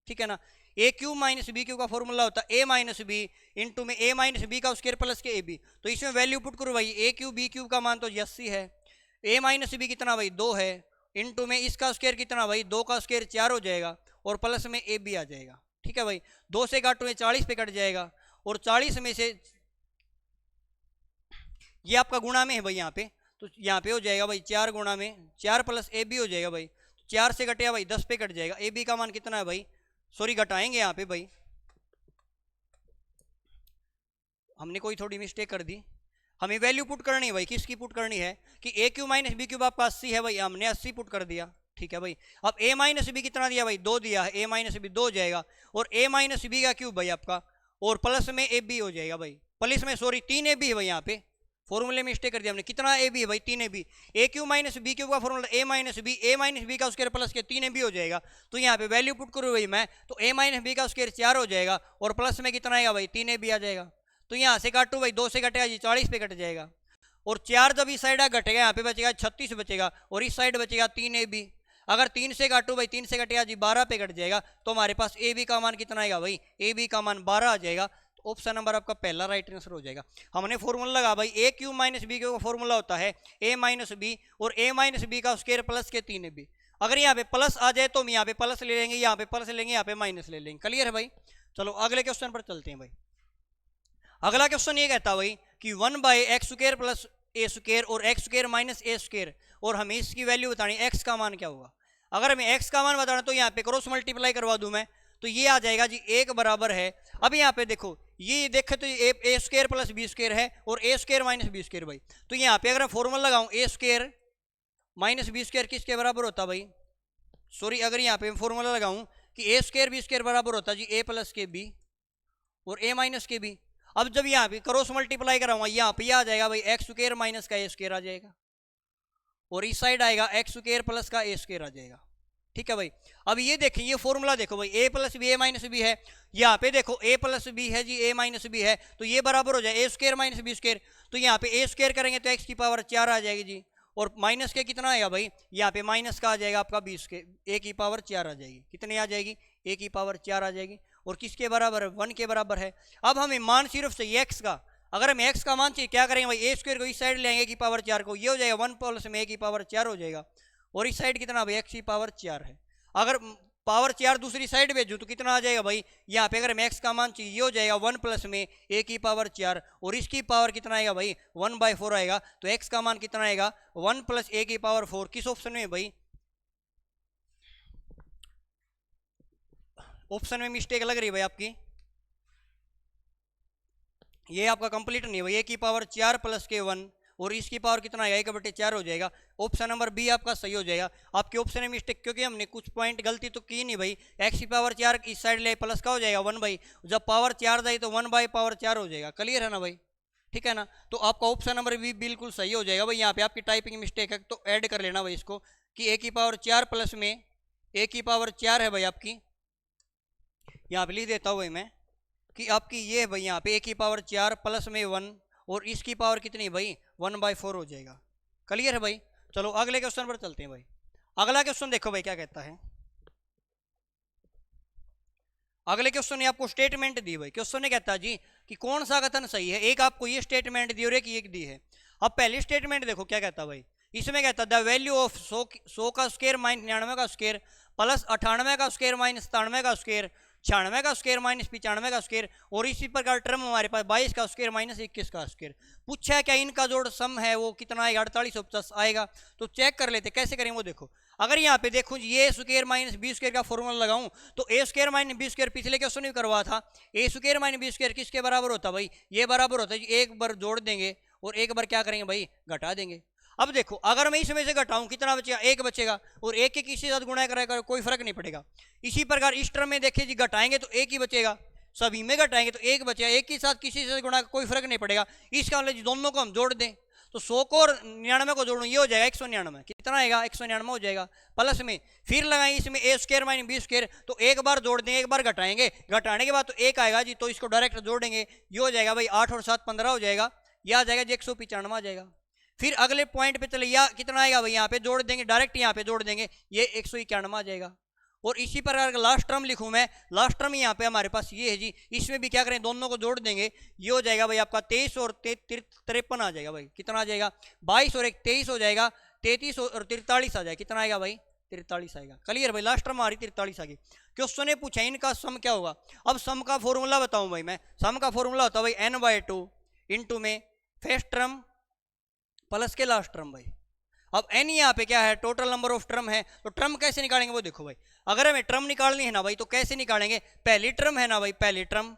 Speaker 1: ठीक है ना। a³ - b³ का फॉर्मूला होता है a - b इंटू में a - b का स्क्वायर प्लस के ab। तो इसमें वैल्यू पुट करो भाई a³ b³ का मान तो 80 है, a - b कितना भाई 2 है, इंटू में इसका स्क्वायर कितना भाई 2 का स्क्वायर 4 हो जाएगा और प्लस में ए बी आ जाएगा, ठीक है भाई। 2 से काटो 40 पे कट जाएगा और 40 में से ये आपका गुणा में है भाई यहाँ पे, तो यहाँ पे हो जाएगा भाई 4 गुणा में 4 प्लस ए बी हो जाएगा भाई। 4 से घटेगा भाई 10 पे कट जाएगा। ए बी का मान कितना है भाई, सॉरी घटाएंगे यहाँ पे भाई, हमने कोई थोड़ी मिस्टेक कर दी। हमें वैल्यू पुट करनी है भाई, किसकी पुट करनी है कि a³ - b³ आपका 80 है भाई, हमने 80 पुट कर दिया, ठीक है भाई। अब a - b कितना दिया भाई 2 दिया है, a - b 2 हो जाएगा और a - b का क्यूब भाई आपका और प्लस में ए बी हो जाएगा भाई, प्लस में सॉरी 3 ए बी है भाई, यहाँ पे फॉर्मूले में मिस्टेक कर दिया हमने। कितना ए बी है भाई 3 ए बी, a³ - b³ का फॉर्मूला a - b का स्क्वायर प्लस के 3 ए बी हो जाएगा। तो यहाँ पे वैल्यू पुट करूँ भाई मैं, तो a - b का स्क्वायर 4 हो जाएगा और प्लस में कितना आएगा भाई 3 ए बी आ जाएगा। तो यहाँ से काटो भाई 2 से घटेगा जी 40 पे कट जाएगा और 4 जब इस साइड घटेगा यहाँ पे बचेगा 36 बचेगा और इस साइड बचेगा 3 ए बी। अगर 3 से काटो भाई 3 से घटेगा जी 12 पे कट जाएगा, तो हमारे पास ए बी का मान कितना आएगा भाई, ए बी का मान 12 आ जाएगा। तो ऑप्शन नंबर आपका पहला राइट आंसर हो जाएगा। हमने फॉर्मूला लगा भाई a³ - b³ का फॉर्मूला होता है a - b और a - b का स्क्वायर प्लस के 3 ए बी। अगर यहाँ पे प्लस आ जाए तो हम यहाँ पे प्लस ले लेंगे, यहाँ पे प्लस लेंगे, यहाँ पे माइनस ले लेंगे। क्लियर है भाई। चलो अगले क्वेश्चन पर चलते हैं भाई। अगला क्वेश्चन ये कहता है भाई कि 1/x² प्लस a² और x² माइनस a², और हमें इसकी वैल्यू बतानी, x का मान क्या होगा। अगर हमें x का मान बताना तो यहाँ पे क्रॉस मल्टीप्लाई करवा दूं मैं, तो ये आ जाएगा जी 1 बराबर है। अब यहाँ पे देखो, ये देखे तो a² प्लस b² है और a² माइनस b² भाई। तो यहाँ पे अगर फॉर्मूला लगाऊं a² माइनस b² किसके बराबर होता भाई, सॉरी अगर यहाँ पे फॉर्मूला लगाऊं कि a² b² बराबर होता जी a प्लस के बी और a माइनस के बी। अब जब यहाँ पे क्रॉस मल्टीप्लाई कराऊंगा, यहाँ पे आ जाएगा भाई x² माइनस का a² आ जाएगा, और इस साइड आएगा x² प्लस का a² आ जाएगा। ठीक है भाई। अब ये देखें, ये फॉर्मूला देखो भाई, a plus B a minus B है, यहाँ पे देखो a प्लस बी है जी a माइनस बी है, तो ये बराबर हो जाए a² माइनस b²। तो यहाँ पे a² करेंगे तो x की पावर 4 आ जाएगी जी, और माइनस के कितना आएगा भाई, यहाँ पे माइनस का आ जाएगा आपका a की पावर 4 आ जाएगी। कितने आ जाएगी, a की पावर 4 आ जाएगी, और किसके बराबर है, 1 के बराबर है। अब हमें मान सिर्फ चाहिए x का। अगर हमें x का मान चाहिए, क्या करेंगे भाई, a² को इस साइड ले आएंगे a की पावर 4 को, ये हो जाएगा 1 प्लस में a की पावर 4 हो जाएगा, और इस साइड कितना भाई x की पावर 4 है। अगर पावर 4 दूसरी साइड भेजूँ तो कितना आ जाएगा भाई, यहाँ पे अगर x का मान चाहिए, ये हो जाएगा 1 प्लस में a की पावर 4, और इसकी पावर कितना आएगा भाई 1/4 आएगा। तो x का मान कितना आएगा 1 प्लस a की पावर 4। किस ऑप्शन में भाई, ऑप्शन में मिस्टेक लग रही है भाई आपकी, ये आपका कंप्लीट नहीं है भाई, a की पावर 4 प्लस के 1, और इसकी पावर कितना आएगा 1/4 हो जाएगा। ऑप्शन नंबर बी आपका सही हो जाएगा। आपके ऑप्शन में मिस्टेक, क्योंकि हमने कुछ पॉइंट गलती तो की नहीं भाई, x की पावर 4 इस साइड ले प्लस का हो जाएगा 1 भाई, जब पावर 4 जाए तो 1/4 हो जाएगा। क्लियर है ना भाई, ठीक है ना। तो आपका ऑप्शन नंबर बी बिल्कुल सही हो जाएगा भाई। यहाँ पे आपकी टाइपिंग मिस्टेक है तो ऐड कर लेना भाई इसको, कि a की पावर 4 प्लस में a की पावर 4 है भाई आपकी, यहाँ पे लिख देता हूँ भाई मैं, कि आपकी ये भाई यहाँ पे a की पावर 4 प्लस में 1, और इसकी पावर कितनी भाई 1/4 हो जाएगा। क्लियर है भाई। चलो अगले क्वेश्चन पर चलते हैं भाई। अगला क्वेश्चन देखो भाई क्या कहता है। अगले क्वेश्चन ने आपको स्टेटमेंट दी भाई। क्वेश्चन ने कहता है जी कि कौन सा कथन सही है। एक आपको ये स्टेटमेंट दी और एक दी है। अब पहली स्टेटमेंट देखो क्या कहता है भाई, इसमें कहता है द वैल्यू ऑफ 100 का स्क्वायर माइनस 99 का स्क्वायर प्लस 98 का स्क्वायर माइनस 97 का स्क्वायर 96 का स्क्वायर माइनस 95 का स्क्वायर, और इसी प्रकार टर्म हमारे पास 22 का स्क्वायर माइनस 21 का स्क्वायर। पूछा है क्या इनका जोड़ सम है वो कितना आएगा, 4850 आएगा। तो चेक कर लेते कैसे करेंगे वो देखो। अगर यहाँ पे देखो ये स्क्वायर माइनस बी स्क्वायर का फॉर्मूला लगाऊं तो ए स्क्वायर माइनस बी स्क्वायर पिछले क्वेश्चन में करवा था, ए स्क्वायर माइनस बी स्क्वायर किसके बराबर होता भाई, ये बराबर होता है एक बार जोड़ देंगे और एक बार क्या करेंगे भाई घटा देंगे। अब देखो अगर मैं इसमें से घटाऊं कितना बचेगा, एक बचेगा, और एक के किसी साथ गुणा करेगा कोई फर्क नहीं पड़ेगा। इसी प्रकार इस टर्म में देखिए जी घटाएंगे तो एक ही बचेगा, सभी में घटाएंगे तो एक बचेगा, एक के साथ किसी से गुणा कोई फर्क नहीं पड़ेगा। इसका मतलब दोनों को हम जोड़ दें तो 100 को और 99 को जोड़ूं ये हो जाएगा 199। कितना आएगा 199 हो जाएगा। प्लस में फिर लगाएं इसमें ए स्क्वायर माइनस बी स्क्वायर, तो एक बार जोड़ दें एक बार घटाएंगे, घटाने के बाद तो एक आएगा जी, तो इसको डायरेक्ट जोड़ेंगे ये हो जाएगा भाई 8 और 7 15 हो जाएगा, यह आ जाएगा जी 195 आ जाएगा। फिर अगले पॉइंट पे चले या कितना आएगा भाई यहाँ पे जोड़ देंगे, डायरेक्ट यहाँ पे जोड़ देंगे ये 191 आ जाएगा। और इसी प्रकार का लास्ट टर्म लिखूं मैं, लास्ट टर्म यहाँ पे हमारे पास ये है जी, इसमें भी क्या करें दोनों को जोड़ देंगे ये हो जाएगा भाई आपका 23 और 53 आ जाएगा भाई। कितना आ जाएगा 22 और 1 23 हो जाएगा, 33 और 43 आ जाएगा। कितना आएगा भाई 43 आएगा। क्लियर भाई, लास्ट टर्म हमारी 43 आ गई। क्वेश्चन ने पूछा इनका सम क्या होगा। अब सम का फॉर्मूला बताऊं भाई मैं, सम का फॉर्मूला होता है भाई n/2 इंटू में फर्स्ट टर्म प्लस के लास्ट टर्म भाई। अब n यहाँ पे क्या है टोटल नंबर ऑफ टर्म है, तो टर्म कैसे निकालेंगे वो देखो भाई। अगर हमें टर्म निकालनी है ना भाई तो कैसे निकालेंगे, पहली टर्म है ना भाई पहली टर्म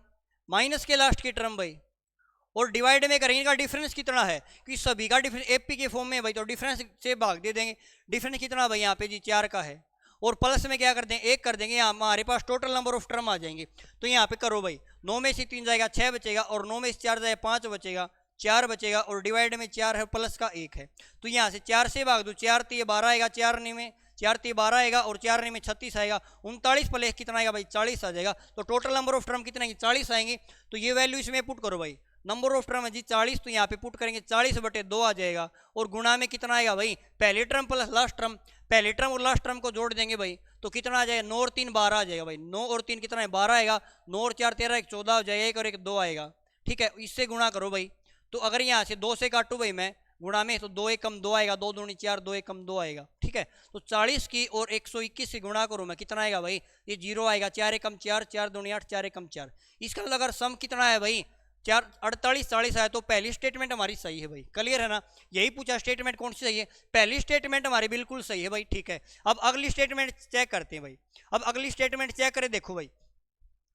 Speaker 1: माइनस के लास्ट की टर्म भाई, और डिवाइड में करेंगे इनका डिफरेंस कितना है कि सभी का डिफरेंस एपी के फॉर्म में भाई, तो डिफरेंस से भाग दे देंगे। डिफरेंस कितना भाई यहाँ पे जी 4 का है, और प्लस में क्या कर देंगे 1 कर देंगे, यहाँ हमारे पास टोटल नंबर ऑफ टर्म आ जाएंगे। तो यहाँ पे करो भाई 9 में से 3 जाएगा 6 बचेगा, और 9 में से 4 जाएगा 5 बचेगा, 4 बचेगा, और डिवाइड में 4 है प्लस का 1 है। तो यहाँ से 4 से भाग दो, 4 तो ये 12 आएगा, 4 में 4 तो 12 आएगा, और 4 में 36 आएगा, 39 प्लस कितना आएगा भाई 40 आ जाएगा। तो टोटल नंबर ऑफ टर्म कितने 40 आएंगे। तो ये वैल्यू इसमें पुट करो भाई, नंबर ऑफ टर्म है जी 40, तो यहाँ पे पुट करेंगे 40/2 आ जाएगा, और गुणा में कितना आएगा भाई पहली टर्म प्लस लास्ट टर्म, पहली टर्म और लास्ट टर्म को जोड़ देंगे भाई, तो कितना आ जाएगा 9 और 3 12 आ जाएगा भाई। 9 और 3 कितना है 12 आएगा, 9 और 4 13 1 14 हो जाएगा, 1 और 1 2 आएगा। ठीक है, इससे गुणा करो भाई। तो अगर यहाँ से 2 से काटूँ भाई मैं गुणा में, तो 2 एकम 2 आएगा, 2 दूनी 4, 2 एकम 2 आएगा, ठीक है। तो 40 की और 121 की गुणा करूँ मैं, कितना आएगा भाई, ये 0 आएगा, 4 एकम 4, 4 दूनी 8, 4 एकम 4। इसका मतलब अगर सम कितना है भाई 4 48 40 आया, तो पहली स्टेटमेंट हमारी सही है भाई, क्लियर है ना। यही पूछा स्टेटमेंट कौन सी सही है, पहली स्टेटमेंट हमारी बिल्कुल सही है भाई, ठीक है। अब अगली स्टेटमेंट चेक करते हैं भाई। अब अगली स्टेटमेंट चेक करें, देखो भाई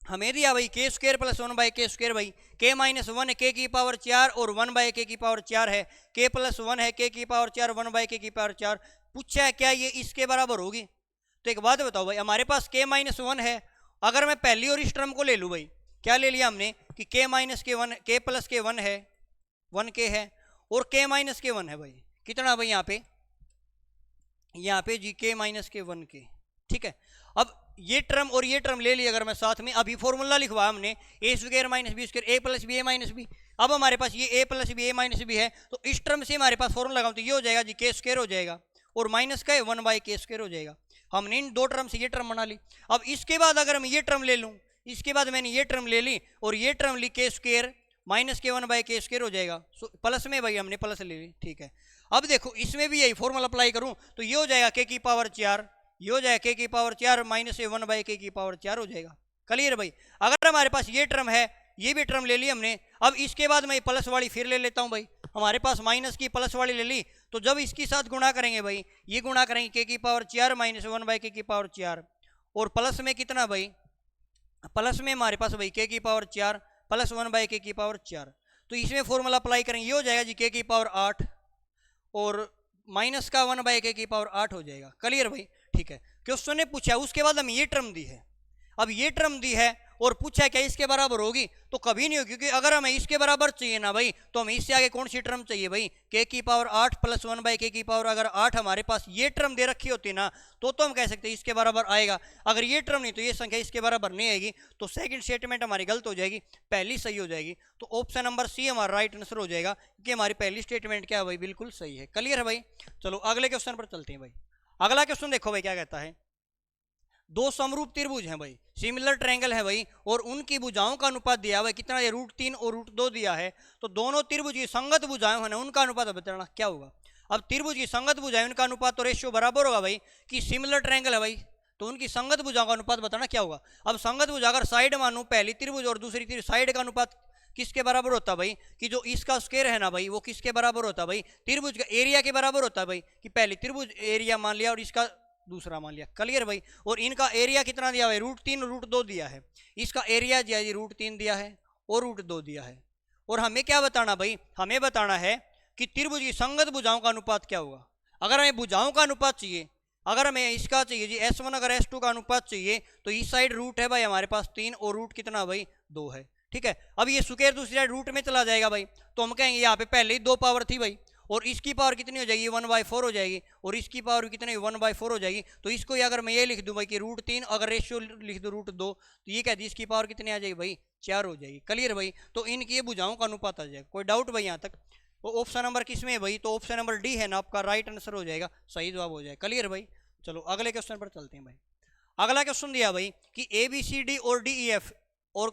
Speaker 1: हमें दिया भाई के स्क्वायर प्लस 1 बाई के स्क्वायर भाई, के माइनस 1 है के की पावर 4 और 1 बाई के की पावर 4 है, के प्लस 1 है के की पावर 4, 1 बाई के की पावर 4। पूछा है क्या ये इसके बराबर होगी। तो एक बात बताओ भाई, हमारे पास के माइनस 1 है, अगर मैं पहली और इस टर्म को ले लूँ भाई, क्या ले लिया हमने कि के माइनस के 1, के प्लस के 1 है, 1 के है, और के माइनस के 1 है भाई, कितना भाई यहाँ पे जी के माइनस के 1 के, ठीक है। अब ये टर्म और ये टर्म ले लिया अगर मैं साथ में, अभी फॉर्मूला लिखवाया हमने ए स्क्वायर माइनस बी स्क्वायर, ए प्लस बी ए माइनस बी। अब हमारे पास ये ए प्लस बी ए माइनस बी है, तो इस टर्म से हमारे पास फॉर्मूला लगाऊं तो ये हो जाएगा जी के स्क्वायर हो जाएगा, और माइनस का 1 बाई के स्क्वायर हो जाएगा। हमने इन दो टर्म से ये टर्म बना ली। अब इसके बाद अगर मैं ये टर्म ले लूँ, इसके बाद मैंने ये टर्म ले ली और ये टर्म ली के स्क्वायर माइनस के 1 बाई के स्क्वायर हो जाएगा, प्लस में भाई हमने प्लस ले ली, ठीक है। अब देखो इसमें भी यही फॉर्मूला अप्लाई करूं तो ये हो जाएगा के की पावर 4, ये हो जाएगा के की पावर 4 माइनस 1 बाई के की पावर 4 हो जाएगा, क्लियर भाई। अगर हमारे पास ये टर्म है, ये भी टर्म ले ली हमने, अब इसके बाद मैं प्लस वाली फिर ले लेता हूं भाई, हमारे पास माइनस की प्लस वाली ले ली, तो जब इसके साथ गुणा करेंगे भाई, ये गुणा करेंगे के की पावर 4 माइनस 1 बाई के की पावर 4, और प्लस में कितना भाई, प्लस में हमारे पास भाई के की पावर 4 प्लस 1 बाई के की पावर 4। तो इसमें फॉर्मूला अप्लाई करेंगे, ये हो जाएगा जी के की पावर 8 और माइनस का 1 बाई के की पावर 8 हो जाएगा, क्लियर भाई, ठीक है। क्वेश्चन ने पूछा, उसके बाद हम ये टर्म दी है, अब ये टर्म दी है और पूछा क्या इसके बराबर होगी, तो कभी नहीं होगी, क्योंकि अगर हमें इसके बराबर चाहिए ना भाई, तो हमें इससे आगे कौन सी टर्म चाहिए भाई, के की पावर 8 प्लस 1 बाई के की पावर, अगर 8 हमारे पास ये टर्म दे रखी होती ना, तो हम कह सकते हैं इसके बराबर आएगा। अगर ये टर्म नहीं तो ये संख्या इसके बराबर नहीं आएगी, तो सेकंड स्टेटमेंट हमारी गलत हो जाएगी, पहली सही हो जाएगी। तो ऑप्शन नंबर सी हमारा राइट आंसर हो जाएगा, क्योंकि हमारी पहली स्टेटमेंट क्या है भाई, बिल्कुल सही है, क्लियर है भाई। चलो अगले क्वेश्चन पर चलते हैं भाई। अगला क्वेश्चन देखो भाई क्या कहता है, दो समरूप त्रिभुज हैं भाई, सिमिलर ट्रायंगल है भाई, और उनकी भुजाओं का अनुपात दिया हुआ है कितना, ये √3 और √2 दिया है। तो दोनों त्रिभुज की संगत भुजाएं हैं, उनका अनुपात बताना क्या होगा। अब त्रिभुज की संगत भुजाएं, उनका अनुपात तो रेशियो बराबर होगा भाई, कि सिमिलर ट्रायंगल है भाई, तो उनकी संगत भुजाओं का अनुपात बताना क्या होगा। अब संगत भुजा अगर साइड मानूं, पहली त्रिभुज और दूसरी त्रिभुज, साइड का अनुपात किसके बराबर होता है भाई, कि जो इसका स्क्वायर है ना भाई, वो किसके बराबर होता है भाई, त्रिभुज का एरिया के बराबर होता है भाई, कि पहली त्रिभुज एरिया मान लिया और इसका दूसरा मान लिया, क्लियर भाई। और इनका एरिया कितना दिया हुआ है, √3 √2 दिया है, इसका एरिया दिया है √3 दिया है और √2 दिया है। और हमें क्या बताना भाई, हमें बताना है कि त्रिभुज की संगत भुजाओं का अनुपात क्या होगा। अगर हमें भुजाओं का अनुपात चाहिए, अगर हमें इसका चाहिए जी S1 अगर S2 का अनुपात चाहिए, तो इस साइड रूट है भाई हमारे पास 3 और रूट कितना भाई 2 है, ठीक है। अब ये स्क्वायर दूसरी साइड रूट में चला जाएगा भाई, तो हम कहेंगे यहाँ पे पहले ही 2 पावर थी भाई, और इसकी पावर कितनी हो जाएगी 1/4 हो जाएगी, और इसकी पावर कितनी 1/4 हो जाएगी। तो इसको अगर मैं ये लिख दूं भाई कि √3, अगर रेशियो लिख दूं √2, तो ये कहती है इसकी पावर कितनी आ जाएगी भाई 4 हो जाएगी, क्लियर भाई। तो इनकी ये भुजाओं का अनुपात आ जाएगा। कोई डाउट भाई यहाँ तक। वो ऑप्शन नंबर किस में है भाई, तो ऑप्शन नंबर डी है ना आपका, राइट आंसर हो जाएगा, सही जवाब हो जाएगा, क्लियर भाई। चलो अगले क्वेश्चन पर चलते हैं भाई। अगला क्वेश्चन दिया भाई कि ABCD और DEF और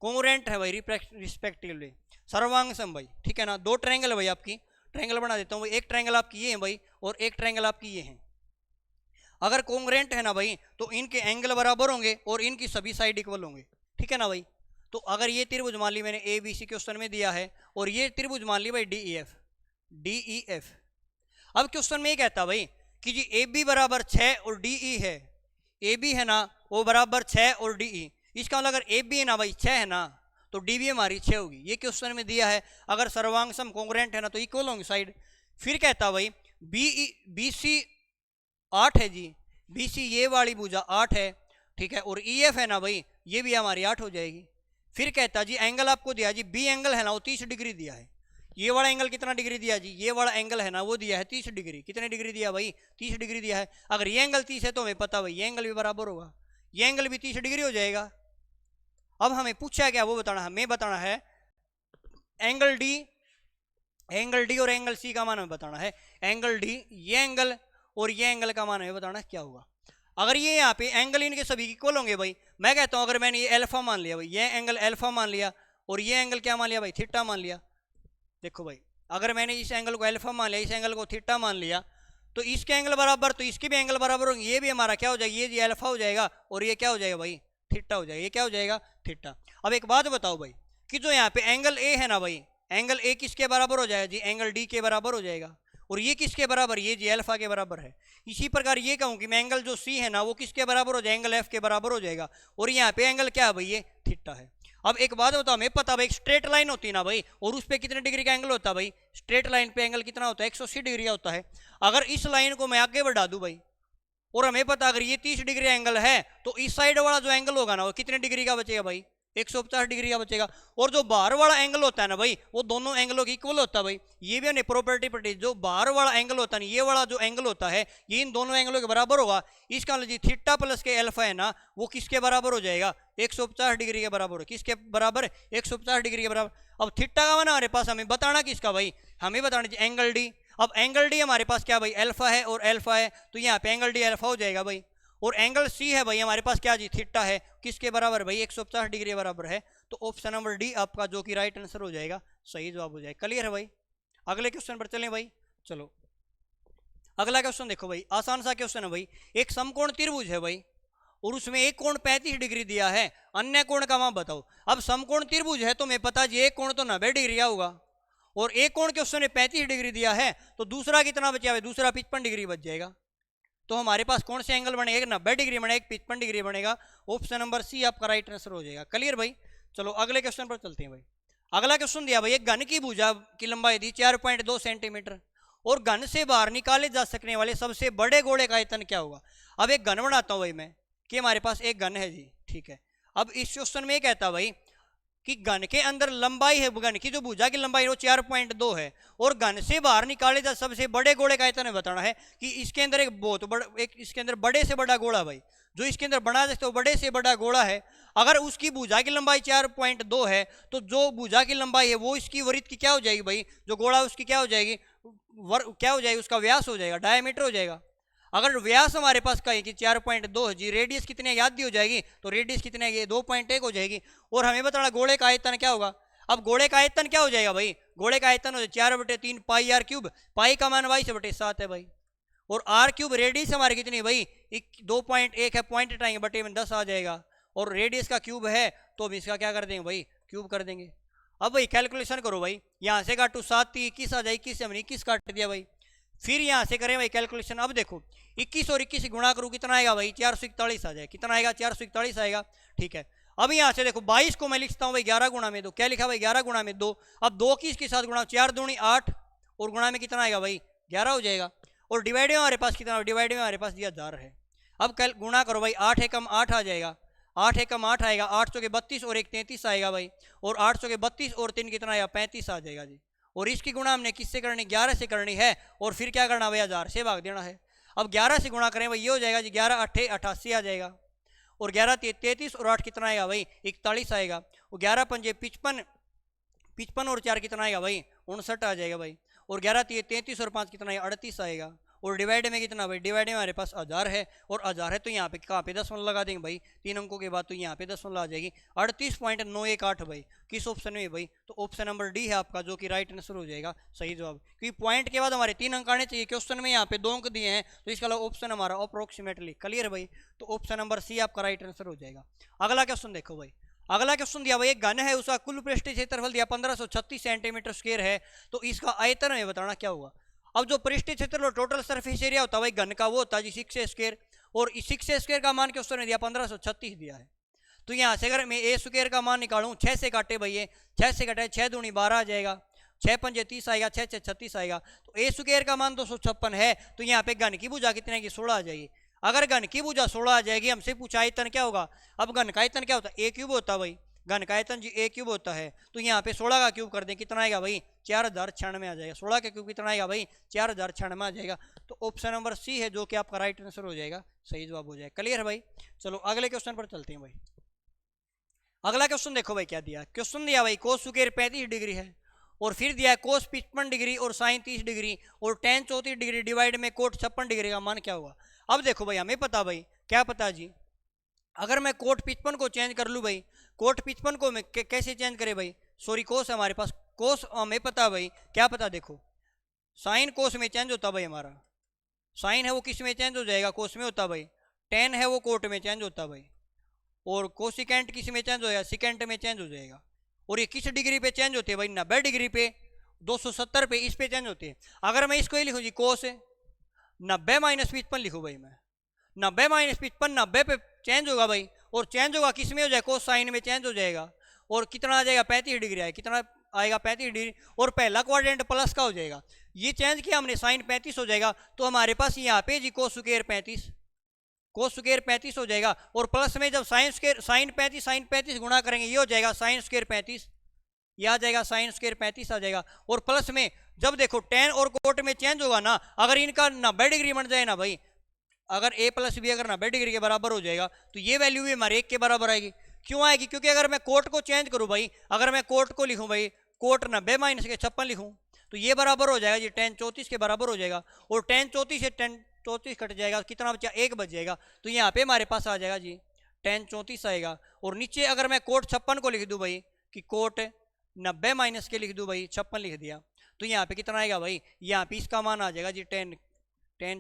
Speaker 1: कॉन्ग्रुएंट है भाई रिस्पेक्टिवली, सर्वांग सम भाई, ठीक है ना। दो ट्रायंगल है भाई, आपकी ट्रायंगल बना देता हूँ भाई, एक ट्रायंगल आपकी ये है भाई और एक ट्रायंगल आपकी ये है। अगर कॉन्ग्रुएंट है ना भाई, तो इनके एंगल बराबर होंगे और इनकी सभी साइड इक्वल होंगे, ठीक है ना भाई। तो अगर ये त्रिभुज मान ली मैंने ABC क्वेश्चन में दिया है, और ये त्रिभुज मान ली भाई DEF। अब क्वेश्चन में ये कहता भाई कि जी AB बराबर 6 और DE है, AB है ना वो बराबर 6 और DE, इसका मतलब अगर AB है ना भाई 6 है ना, तो डी भी हमारी 6 होगी, ये क्वेश्चन में दिया है। अगर सर्वांग सम कॉन्ग्रुएंट है ना, तो इक्वल होंगे साइड। फिर कहता भाई BC 8 है जी, BC ये वाली भुजा 8 है, ठीक है, और EF है ना भाई, ये भी हमारी 8 हो जाएगी। फिर कहता जी एंगल आपको दिया जी, B एंगल है ना वो 30 डिग्री दिया है, ये वाला एंगल कितना डिग्री दिया जी, ये वाला एंगल है ना वो दिया है 30 डिग्री, कितने डिग्री दिया भाई 30 डिग्री दिया है। अगर ये एंगल 30 है तो हमें पता भाई ये एंगल भी बराबर होगा, ये एंगल भी 30 डिग्री हो जाएगा। अब हमें पूछा है क्या, वो बताना, हमें बताना है एंगल डी और एंगल सी का मान हमें बताना है। एंगल डी ये एंगल और ये एंगल का मान हमें बताना है क्या होगा। अगर ये यहाँ पे एंगल इनके सभी इक्वल होंगे भाई, मैं कहता हूँ अगर मैंने ये अल्फा मान लिया भाई, ये एंगल अल्फा मान लिया और ये एंगल क्या मान लिया भाई थीटा मान लिया। देखो भाई अगर मैंने इस एंगल को अल्फा मान लिया, इस एंगल को थीटा मान लिया, तो इसके एंगल बराबर तो इसके भी एंगल बराबर होंगे, ये भी हमारा क्या हो जाएगा, ये जी अल्फा हो जाएगा और ये क्या हो जाएगा भाई, थीटा हो जाएगा। ये क्या हो जाएगा, थीटा। अब एक बात बताओ भाई कि जो यहाँ पे एंगल ए है ना भाई, एंगल ए किसके बराबर हो जाएगा जी, एंगल डी के बराबर हो जाएगा। और ये किसके बराबर, ये जी अल्फा के बराबर है। इसी प्रकार ये कहूँ कि मैं एंगल जो सी है ना वो किसके बराबर हो जाएगा, एंगल एफ के बराबर हो जाएगा। और यहाँ पे एंगल क्या है भाई, ये थीटा है। अब एक बात बताओ, हमें पता भाई स्ट्रेट लाइन होती है ना भाई, और उस पर कितने डिग्री का एंगल होता है भाई, स्ट्रेट लाइन पे एंगल कितना होता है, 180 डिग्री का होता है। अगर इस लाइन को मैं आगे बढ़ा दूं भाई, और हमें पता अगर ये 30 डिग्री एंगल है, तो इस साइड वाला जो एंगल होगा ना वो कितने डिग्री का बचेगा भाई, 150 डिग्री का बचेगा। और जो बाहर वाला एंगल होता है ना भाई, वो दोनों एंगलों की इक्वल होता है भाई। ये भी हमने प्रॉपर्टी पढ़ी, जो बाहर वाला एंगल होता है, ये वाला जो एंगल होता है ये इन दोनों एंगलों के बराबर होगा। इसका मतलब जी थीटा प्लस के अल्फा है ना वो किसके बराबर हो जाएगा, 150 डिग्री के बराबर। किसके बराबर, 150 डिग्री के बराबर। अब थीटा का माना हमारे पास, हमें बताना किसका भाई, हमें बताना एंगल डी। अब एंगल डी हमारे पास क्या भाई, अल्फा है और अल्फा है, तो यहाँ पे एंगल डी अल्फा हो जाएगा भाई। और एंगल सी है भाई हमारे पास क्या जी, थीटा है, किसके बराबर भाई, 150 डिग्री के बराबर है। तो ऑप्शन नंबर डी आपका जो कि राइट आंसर हो जाएगा, सही जवाब हो जाएगा। क्लियर है भाई। अगले क्वेश्चन पर चलें भाई। चलो अगला क्वेश्चन देखो भाई, आसान सा क्वेश्चन है भाई। एक समकोण त्रिभुज है भाई, और उसमें एक कोण 35 डिग्री दिया है, अन्य कोण का मान बताओ। अब समकोण त्रिभुज है तो मैं पता जी एक कोण तो 90 डिग्री का होगा, और एक कोण के उसने 35 डिग्री दिया है, तो दूसरा कितना बचा है, दूसरा 55 डिग्री बच जाएगा। तो हमारे पास कौन से एंगल बनेगा, 90 डिग्री बनेगा, 55 डिग्री बनेगा। ऑप्शन नंबर सी आपका राइट आंसर हो जाएगा। क्लियर भाई। चलो अगले क्वेश्चन पर चलते हैं भाई। अगला क्वेश्चन दिया भाई, एक घन की भुजा की लंबाई दी 4.2 सेंटीमीटर, और घन से बाहर निकाले जा सकने वाले सबसे बड़े गोले का आयतन क्या होगा। अब एक घन बनाता हूं भाई मैं, कि हमारे पास एक घन है जी, ठीक है। अब इस क्वेश्चन में कहता भाई कि घन के अंदर लंबाई है, घन की जो भुजा की लंबाई है वो 4.2 है, और घन से बाहर निकाले जा सबसे बड़े गोले का आयतन बताना है कि इसके अंदर एक बहुत बड़ा, एक इसके अंदर बड़े से बड़ा गोला भाई, जो इसके अंदर बना सकते हो बड़े से बड़ा गोला है। अगर उसकी भुजा की लंबाई 4.2 है, तो जो भुजा की लंबाई है वो इसकी वृत्त की क्या हो जाएगी भाई, जो गोला उसकी क्या हो जाएगी, क्या हो जाएगी, उसका व्यास हो जाएगा, डायमीटर हो जाएगा। अगर व्यास हमारे पास कहें कि 4.2 है जी, रेडियस कितने याद दी हो जाएगी, तो रेडियस कितने है, 2.1 हो जाएगी। और हमें बताना गोले का आयतन क्या होगा। अब गोले का आयतन क्या हो जाएगा भाई, गोले का आयतन हो जाएगा 4/3 पाई आर क्यूब, पाई का मान 22/7 है भाई, और आर क्यूब रेडियस हमारी कितनी है भाई, 2.1 है, पॉइंट हटाएंगे बटे में 10 आ जाएगा, और रेडियस का क्यूब है तो हम इसका क्या कर देंगे भाई, क्यूब कर देंगे। अब भाई कैलकुलेशन करो भाई, यहाँ से काटू 7 21 आ जाए, 21 से हमने 21 काट दिया भाई। फिर यहाँ से करें भाई कैलकुलेशन। अब देखो 21 और 21 गुणा करूँ कितना आएगा भाई, 441 आ जाए, कितना आएगा, 441 आएगा, ठीक है। अब यहाँ से देखो 22 को मैं लिखता हूँ भाई 11 गुणा में 2, क्या लिखा भाई 11 गुणा में 2। अब 2 की इसके साथ गुणा, 4 दूनी 8, और गुणा में कितना आएगा भाई 11 हो जाएगा। और डिवाइड में हमारे पास कितना, डिवाइड में हमारे पास दिया 1000 है। अब कल गुणा करो भाई, 8 एकम 8 आ जाएगा, 8 एकम 8 आएगा, 8 चौके 32 और 1 33 आएगा भाई, और 8 चौके 32 और 3 कितना आएगा 35 आ जाएगा जी। और इसकी गुणा हमने किससे करनी, 11 से करनी है, और फिर क्या करना भाई 1000 से भाग देना है। अब 11 से गुणा करें भाई, ये हो जाएगा जी 11 8 88 आ जाएगा, और 11 33 और 8 कितना आएगा भाई 41 आएगा, और 11 पंजे 55, 55 और 4 कितना आएगा भाई 59 आ जाएगा भाई, और 11 33 और 5 कितना आएगा 38 आएगा, और डिवाइड में कितना भाई, डिवाइड में हमारे पास 1000 है, और 1000 है तो यहाँ पे कहाँ पे दशमलव लगा देंगे भाई, 3 अंकों के बाद, तो यहाँ पे दशमलव आ जाएगी 38.918 भाई। किस ऑप्शन में भाई, तो ऑप्शन नंबर डी है आपका जो कि राइट आंसर हो जाएगा, सही जवाब। क्योंकि पॉइंट के बाद हमारे 3 अंक आने चाहिए, क्वेश्चन में यहाँ पे 2 अंक दिए हैं, तो इसका ऑप्शन हमारा अप्रोक्सीमेटली। क्लियर भाई, तो ऑप्शन नंबर सी आपका राइट आंसर हो जाएगा। अगला क्वेश्चन देखो भाई, अगला क्वेश्चन दिया भाई, एक घन है, उसका कुल पृष्ठीय क्षेत्रफल दिया 1536 सेंटीमीटर स्क्वायर है, तो इसका आयतन हमें बताना क्या होगा। अब जो पृष्ठीय क्षेत्र और टोटल सरफेस एरिया होता है भाई घन का, वो होता है जी 6 स्क्वायर, और 6 स्क्वायर का मान क्वेश्चन ने दिया 1536 दिया है। तो यहाँ से अगर मैं ए स्क्वायर का मान निकालूं, 6 से काटे भाई, ये 6 से काटे 6 दूनी 12 आ जाएगा, 6 पंजे 30 आएगा, 6 6 36 आएगा, तो ए स्क्वायर का मान 256 है, तो यहाँ पे घन की भुजा कितने की 16 आ जाएगी। अगर घन की भुजा 16 आ जाएगी, हमसे पूछा आयतन क्या होगा। अब घन का आयतन क्या होता है, ए क्यूब होता है भाई, घन का आयतन जी ए क्यूब होता है, तो यहाँ पे 16 का क्यूब कर दें, कितना आएगा भाई 4096 आ जाएगा, 16 का क्यूब कितना आएगा भाई 4096 आ जाएगा। तो ऑप्शन नंबर सी है जो कि आपका राइट आंसर हो जाएगा, सही जवाब हो जाएगा। क्लियर है भाई। चलो अगले क्वेश्चन पर चलते हैं भाई। अगला क्वेश्चन देखो भाई क्या दिया, क्वेश्चन दिया भाई कोस स्क्वायर 35 डिग्री है, और फिर दिया है कोस 55 डिग्री और साइन 30 डिग्री और टेन 34 डिग्री डिवाइड में कोट 56 डिग्री का मान क्या होगा। अब देखो भाई हमें पता भाई, क्या पता जी, अगर मैं कोट 55 को चेंज कर लूँ भाई, कोट 55 को मैं कैसे चेंज करे भाई, सॉरी कोस है हमारे पास, कोस हमें पता है भाई, क्या पता देखो, साइन कोस में चेंज होता भाई हमारा, साइन है वो किस में चेंज हो जाएगा, कोस में होता भाई, टेन है वो कोट में चेंज होता भाई, और कोसिकेंट किस में चेंज हो जाएगा, सिकेंट में चेंज हो जाएगा। और ये किस डिग्री पे चेंज होते हैं भाई, 90 डिग्री पे, 270 पे, इस पे चेंज होते हैं। अगर मैं इसको ही लिखूँ जी कोस 90 माइनस 55 लिखूँ भाई, मैं 90 माइनस 55 90 पे चेंज होगा भाई, और चेंज होगा किस में हो जाएगा, कोस साइन में चेंज हो जाएगा, और कितना आ जाएगा 35 डिग्री आएगा, कितना आएगा 35 डिग्री, और पहला क्वाड्रेंट प्लस का हो जाएगा, ये चेंज किया हमने, साइन 35 हो जाएगा। तो हमारे पास यहाँ पे जी कोस स्क्वायर 35, कोस स्क्वायर 35 हो जाएगा, और प्लस में जब साइन स्क्वायर साइन 35 गुणा करेंगे ये हो जाएगा साइन स्क्वायर 35, ये आ जाएगा साइन स्क्वायर 35 आ जाएगा। और प्लस में जब देखो टेन और कोट में चेंज होगा ना, अगर इनका 90 डिग्री बन जाए ना भाई, अगर a प्लस बी अगर 90 डिग्री के बराबर हो जाएगा तो ये वैल्यू भी हमारे 1 के बराबर आएगी। क्यों आएगी, क्योंकि अगर मैं कोट को चेंज करूं भाई, अगर मैं कोट को लिखूं भाई, कोट 90 माइनस के 56 लिखूं तो ये बराबर हो जाएगा जी tan 34 के बराबर हो जाएगा, और tan 34 से tan 34 कट जाएगा, कितना बचा 1 बच जाएगा, तो यहाँ पे हमारे पास आ जाएगा जी tan 34 आएगा। और नीचे अगर मैं कोट 56 को लिख दूँ भाई, कि कोट 90 माइनस के लिख दूँ भाई, 56 लिख दिया, तो यहाँ पे कितना आएगा भाई, यहाँ पे इसका मान आ जाएगा जी tan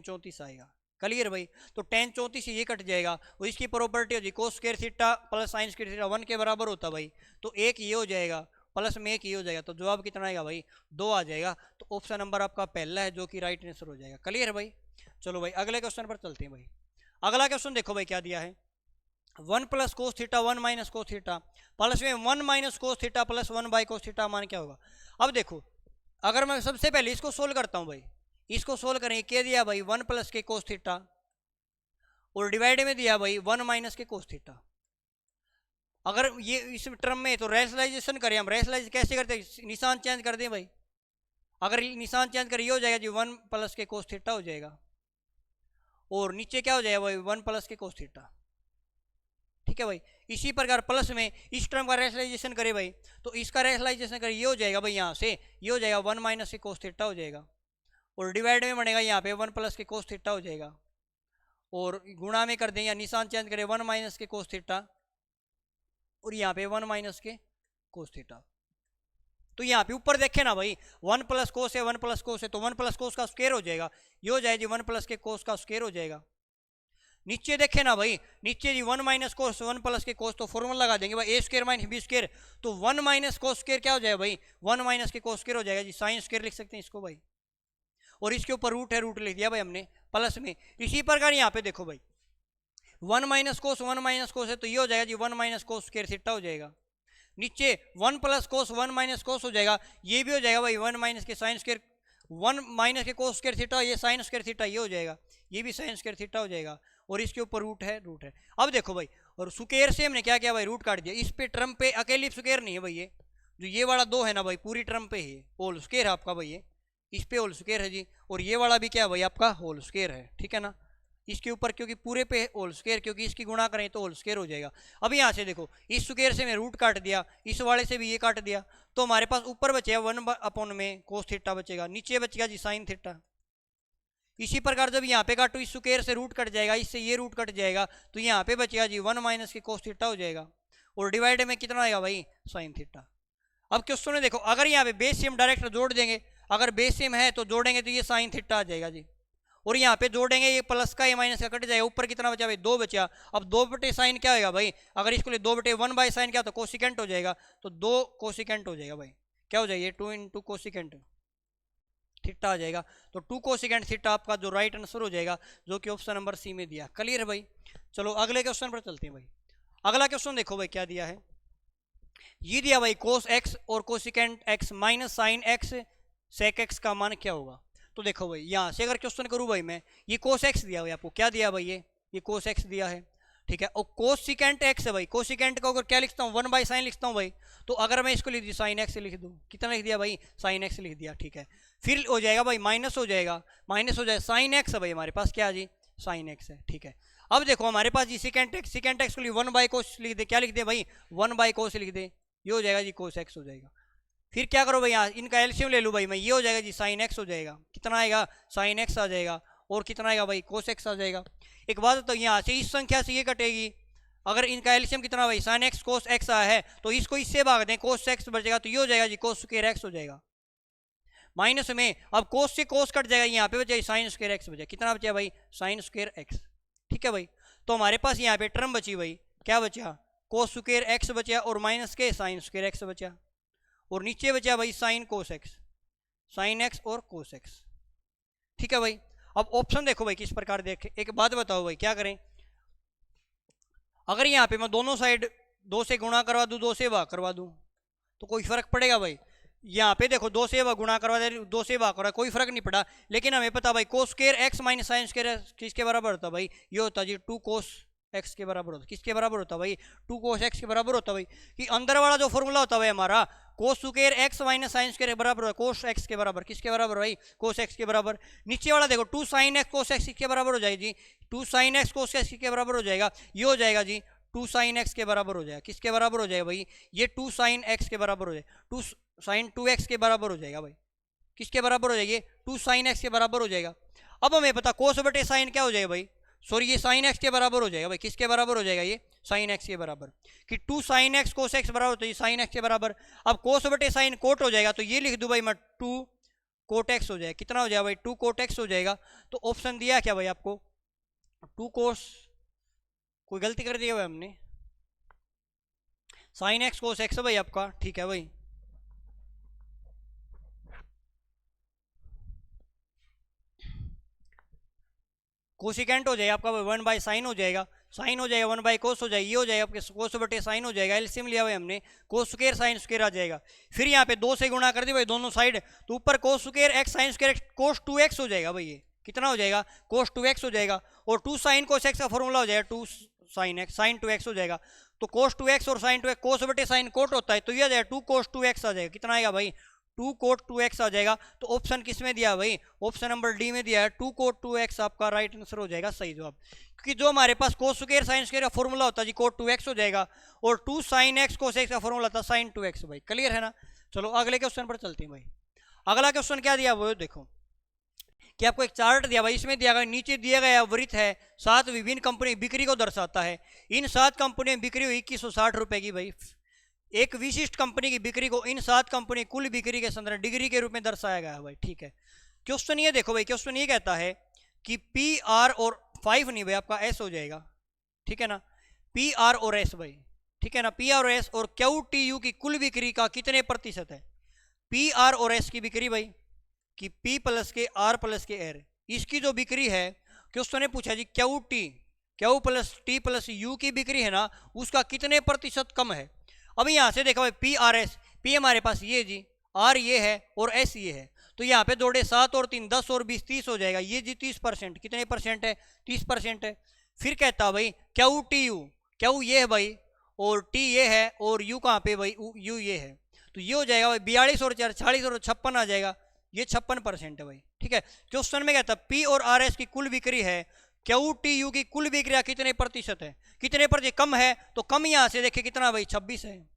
Speaker 1: 34 आएगा। क्लियर भाई, तो tan 34 से ये कट जाएगा, और इसकी प्रॉपर्टी होगी cos square theta plus sine square theta 1 के बराबर होता भाई, तो एक ये हो जाएगा प्लस में एक ये हो जाएगा, तो जवाब कितना आएगा भाई 2 आ जाएगा। तो ऑप्शन नंबर आपका पहला है जो कि राइट आंसर हो जाएगा। क्लियर है भाई। चलो भाई अगले क्वेश्चन पर चलते हैं भाई। अगला क्वेश्चन देखो भाई क्या दिया है, 1 plus cos theta 1 minus cos theta plus में 1 minus cos theta plus 1 by cos theta मान क्या होगा। अब देखो अगर मैं सबसे पहले इसको सोल्व करता हूँ भाई, इसको सोल्व करेंगे, क्या दिया भाई 1 प्लस के कोस थीटा, और डिवाइड में दिया भाई 1 माइनस के कोस थीटा। अगर ये इस टर्म में तो रैशनलाइजेशन करें, हम रैशनलाइज कैसे करते हैं, निशान चेंज कर दें भाई, अगर निशान चेंज करें ये हो जाएगा जी 1 प्लस के कोस थीटा हो जाएगा, और नीचे क्या हो जाएगा भाई 1 प्लस के कोस थीटा। ठीक है भाई, इसी प्रकार प्लस में इस टर्म का रैशनलाइजेशन करें भाई, तो इसका रैशनलाइजेशन करें ये हो जाएगा भाई, यहाँ से ये हो जाएगा 1 माइनस के कोस थीटा हो जाएगा, और डिवाइड में बनेगा यहाँ पे 1 प्लस के कोस थीटा हो जाएगा, और गुणा में कर दें या निशान चेंज करें 1 माइनस के कोस थीटा, और यहाँ पे 1 माइनस के कोस थीटा। तो यहाँ पे ऊपर देखें ना भाई 1 प्लस कोस है 1 प्लस कोस है, तो 1 प्लस कोस का स्क्वायर हो जाएगा, ये हो जाएगी 1 प्लस के कोस का स्क्वायर हो जाएगा। नीचे देखें ना भाई, नीचे जी 1 माइनस कोस 1 प्लस के कोस, तो फॉर्मूला लगा देंगे भाई a square minus B square, तो 1 माइनस कोस स्क्वायर क्या हो जाएगा भाई 1 माइनस के कोस स्क्वायर हो जाएगा जी, साइन स्क्वायर लिख सकते हैं इसको भाई, और इसके ऊपर रूट है, रूट लिख दिया भाई हमने प्लस में। इसी प्रकार यहाँ पे देखो भाई 1 माइनस कोस 1 माइनस कोस है, तो ये हो जाएगा जी 1 माइनस कोस स्क्वायर थीटा हो जाएगा। नीचे 1 प्लस कोस 1 माइनस कोस हो जाएगा, ये भी हो जाएगा भाई 1 माइनस के साइन स्क्वायर 1 माइनस के कोस स्क्वायर थीटा, ये साइन स्क्वायर थीटा ये हो जाएगा, ये भी साइन स्क्वायर थीटा हो जाएगा, और इसके ऊपर रूट है, रूट है। अब देखो भाई, और स्क्वायर से हमने क्या किया भाई रूट काट दिया, इस पे टर्म पे अकेली स्क्वायर नहीं है भाई, ये जो ये वाला 2 है ना भाई पूरी टर्म पे है होल स्क्वायर है आपका भाई, ये इस पे होल स्क्वायर है जी, और ये वाला भी क्या है भाई आपका होल स्क्वायर है। ठीक है ना, इसके ऊपर क्योंकि पूरे पे होल स्क्वायर, क्योंकि इसकी गुणा करें तो होल स्क्वायर हो जाएगा। अब यहाँ से देखो इस स्क्वायर से मैं रूट काट दिया, इस वाले से भी ये काट दिया, तो हमारे पास ऊपर बचेगा 1 में कोस थीटा बचेगा, नीचे बचेगा जी साइन थीटा। इसी प्रकार जब यहाँ पे काटो इस स्क्वायर से रूट कट जाएगा, इससे ये रूट कट जाएगा, तो यहाँ पे बचेगा जी 1 माइनस के कोस थीटा हो जाएगा, और डिवाइड में कितना आएगा भाई साइन थीटा। अब क्वेश्चन में देखो अगर यहाँ पे बेस सेम डायरेक्ट जोड़ देंगे, अगर बेस सेम है तो जोड़ेंगे तो ये साइन थीटा आ जाएगा जी, और यहाँ पे जोड़ेंगे ये प्लस का ये माइनस का कट जाएगा, ऊपर कितना बचा भाई 2 बचा। अब 2 बटे साइन क्या होगा भाई, अगर इसको लिए 2 बटे 1 बाई साइन क्या तो कोसिकेंट हो जाएगा, तो 2 कोसिकेंट हो जाएगा भाई, क्या हो जाएगा 2 इंटू कोसिकेंट थीटा आ जाएगा, तो 2 कोसिकेंट थीटा आपका जो राइट आंसर हो जाएगा, जो कि ऑप्शन नंबर सी में दिया। क्लियर है भाई। चलो अगले क्वेश्चन पर चलते हैं भाई। अगला क्वेश्चन देखो भाई क्या दिया है, ये दिया भाई कोस एक्स और cosecant x minus sine x sec x का मान क्या होगा। तो देखो भाई यहाँ से अगर क्वेश्चन करूँ भाई मैं, ये कोस एक्स दिया भाई आपको, क्या दिया भाई ये कोस एक्स दिया है। ठीक है, और कोसिकेंट एक्स है भाई, कोसिकेंट को अगर क्या लिखता हूँ 1 बाई साइन लिखता हूँ भाई, तो अगर मैं इसको लिख दी साइन एक्स लिख दूँ, कितना लिख दिया भाई साइन एक्स लिख दिया। ठीक है, फिर हो जाएगा भाई माइनस हो जाएगा, माइनस हो जाएगा साइन एक्स है भाई हमारे पास क्या जी साइन एक्स है। ठीक है, अब देखो हमारे पास जी सिकेंट एक्स को लिए 1 बाई कोस लिख दे, क्या लिख दे भाई 1 बाई कोस लिख दे, ये हो जाएगा जी कोस एक्स हो जाएगा। फिर क्या करो भाई यहाँ इनका एलसीएम ले लूँ भाई मैं, ये हो जाएगा जी साइन एक्स हो जाएगा, कितना आएगा साइन एक्स आ जाएगा, और कितना आएगा भाई कोस एक्स आ जाएगा। एक बात तो यहाँ से इस संख्या से ये कटेगी, अगर इनका एलसीएम कितना भाई साइन एक्स कोस एक्स आया है तो इसको इससे भाग दें, कोस एक्स बचेगा तो ये हो जाएगा जी कोस स्क्वायर एक्स हो जाएगा। माइनस में अब कोस से कोस कट जाएगा, यहाँ पे बचा साइन स्क्वायर एक्स बचा, कितना बचा भाई साइन स्क्वायर एक्स। ठीक है भाई, तो हमारे पास यहाँ पे टर्म बची भाई, क्या बचा कोस स्क्वायर एक्स बचा और माइनस के साइन स्क्वायर एक्स बचा, और नीचे बचा भाई sine cos x, sine x और कोस एक्स। ठीक है भाई, अब ऑप्शन देखो भाई किस प्रकार देखे। एक बात बताओ भाई क्या करें, अगर यहाँ पे मैं दोनों साइड 2 से गुणा करवा दूँ 2 से भाग करवा दूँ तो कोई फर्क पड़ेगा भाई? यहाँ पे देखो 2 से गुणा करवा दे 2 से भाग करवा, कोई फर्क नहीं पड़ा। लेकिन हमें पता भाई कोस square x minus sine square किसके बराबर होता भाई? ये होता जी 2 कोस एक्स के बराबर होता। किसके बराबर होता भाई? 2 कोस एक्स के बराबर होता भाई। कि अंदर वाला जो फॉर्मूला होता है हमारा कोस square x minus sine square बराबर है कोस एक्स के बराबर। किसके बराबर भाई? कोस एक्स के बराबर। नीचे वाला देखो 2 साइन एक्स कोस एक्स के बराबर हो जाएगी जी, 2 साइन एक्स कोस एक्स के बराबर हो जाएगा। ये हो जाएगा जी 2 साइन एक्स के बराबर हो जाएगा। किसके बराबर हो जाएगा भाई? ये 2 साइन एक्स के बराबर हो जाएगा, 2 साइन 2x के बराबर हो जाएगा भाई। किसके बराबर हो जाएगी? 2 साइन एक्स के बराबर हो जाएगा। अब हमें पता कोस बटे साइन क्या हो जाएगा भाई? सॉरी ये साइन एक्स के बराबर हो जाएगा भाई। किसके बराबर हो जाएगा? ये साइन एक्स के बराबर। कि 2 साइन एक्स कोस एक्स बराबर तो ये साइन एक्स के बराबर। अब कोस बटे साइन कोट हो जाएगा तो ये लिख दूं भाई मैं 2 कोट एक्स हो जाएगा। कितना हो जाएगा भाई? 2 कोट एक्स हो जाएगा। तो ऑप्शन दिया क्या भाई आपको? 2 कोस, कोई गलती कर दिया भाई हमने? साइन एक्स कोस एक्स भाई आपका। ठीक है भाई, कोसिकेंट हो जाएगा आपका 1 बाई साइन हो जाएगा, साइन हो जाएगा 1 बाई कोस हो जाएगा, ये हो जाएगा आपके कोस बटे साइन हो जाएगा। एलसीएम लिया हुआ हमने, कोस स्क्वायर साइन स्क्वायर आ जाएगा। फिर यहाँ पे 2 से गुणा कर दिया भाई दोनों साइड, तो ऊपर cos square x sine square x cos 2x हो जाएगा भाई। ये कितना हो जाएगा? कोस 2x हो जाएगा। और 2 साइन कोस एक्स का फॉर्मूला हो जाएगा 2 साइन एक्स साइन 2x हो जाएगा। तो कोस 2x और साइन 2x कोस बटे साइन कोट होता है तो ये आ जाएगा 2 कोस 2x आ जाएगा। कितना आएगा भाई? 2 कोट 2x आ जाएगा। तो ऑप्शन किस में दिया भाई? ऑप्शन नंबर डी में दिया है। 2 कोट 2x आपका राइट आंसर हो जाएगा, सही जवाब। क्योंकि जो हमारे पास कोस स्क्वायर साइन स्क्वायर का फॉर्मूला होता है जी कोट 2x हो जाएगा, और 2 साइन एक्स कोस एक्स का फॉर्मूला था साइन 2x भाई। क्लियर है ना? चलो अगले क्वेश्चन पर चलते हैं भाई। अगला क्वेश्चन क्या दिया वो देखो, कि आपको एक चार्ट दिया भाई, इसमें दिया गया नीचे दिया गया वृत्त है 7 विभिन्न कंपनी बिक्री को दर्शाता है। इन 7 कंपनियों में बिक्री हुई 2160 रुपए की भाई। एक विशिष्ट कंपनी की बिक्री को इन 7 कंपनी कुल बिक्री के संदर्भ डिग्री के रूप में दर्शाया गया है भाई। ठीक है, क्वेश्चन ये देखो भाई, क्वेश्चन ये कहता है कि पी आर और 5 नहीं भाई आपका एस हो जाएगा। ठीक है ना, पी आर और एस भाई। ठीक है ना, पी आर और एस और क्यू टी यू की कुल बिक्री का कितने प्रतिशत है? पी आर और एस की बिक्री भाई कि पी प्लस के आर प्लस के एर, इसकी जो बिक्री है क्वेश्चन ने पूछा G Q plus T plus you की बिक्री है ना उसका कितने प्रतिशत कम है। अब यहाँ से देखा भाई पी आर एस, पी हमारे पास ये जी, आर ये है और एस ये है, तो यहाँ पे जोड़े 7 और 3 10 और 20 30 हो जाएगा। ये जी 30%, कितने परसेंट है? 30% है। फिर कहता भाई क्यू टी यू, क्यू ये है भाई और टी ये है और यू कहाँ पे भाई? यू ये है, तो ये हो जाएगा भाई 42 और 4 40 और 56 आ जाएगा। ये 56% है भाई। ठीक है, क्वेश्चन में कहता पी और आर एस की कुल बिक्री है, क्यू टी यू की कुल बिक्री कितने प्रतिशत है? कितने प्रतिशत कम है? तो कम यहाँ से देखिए कितना भाई? 26 है।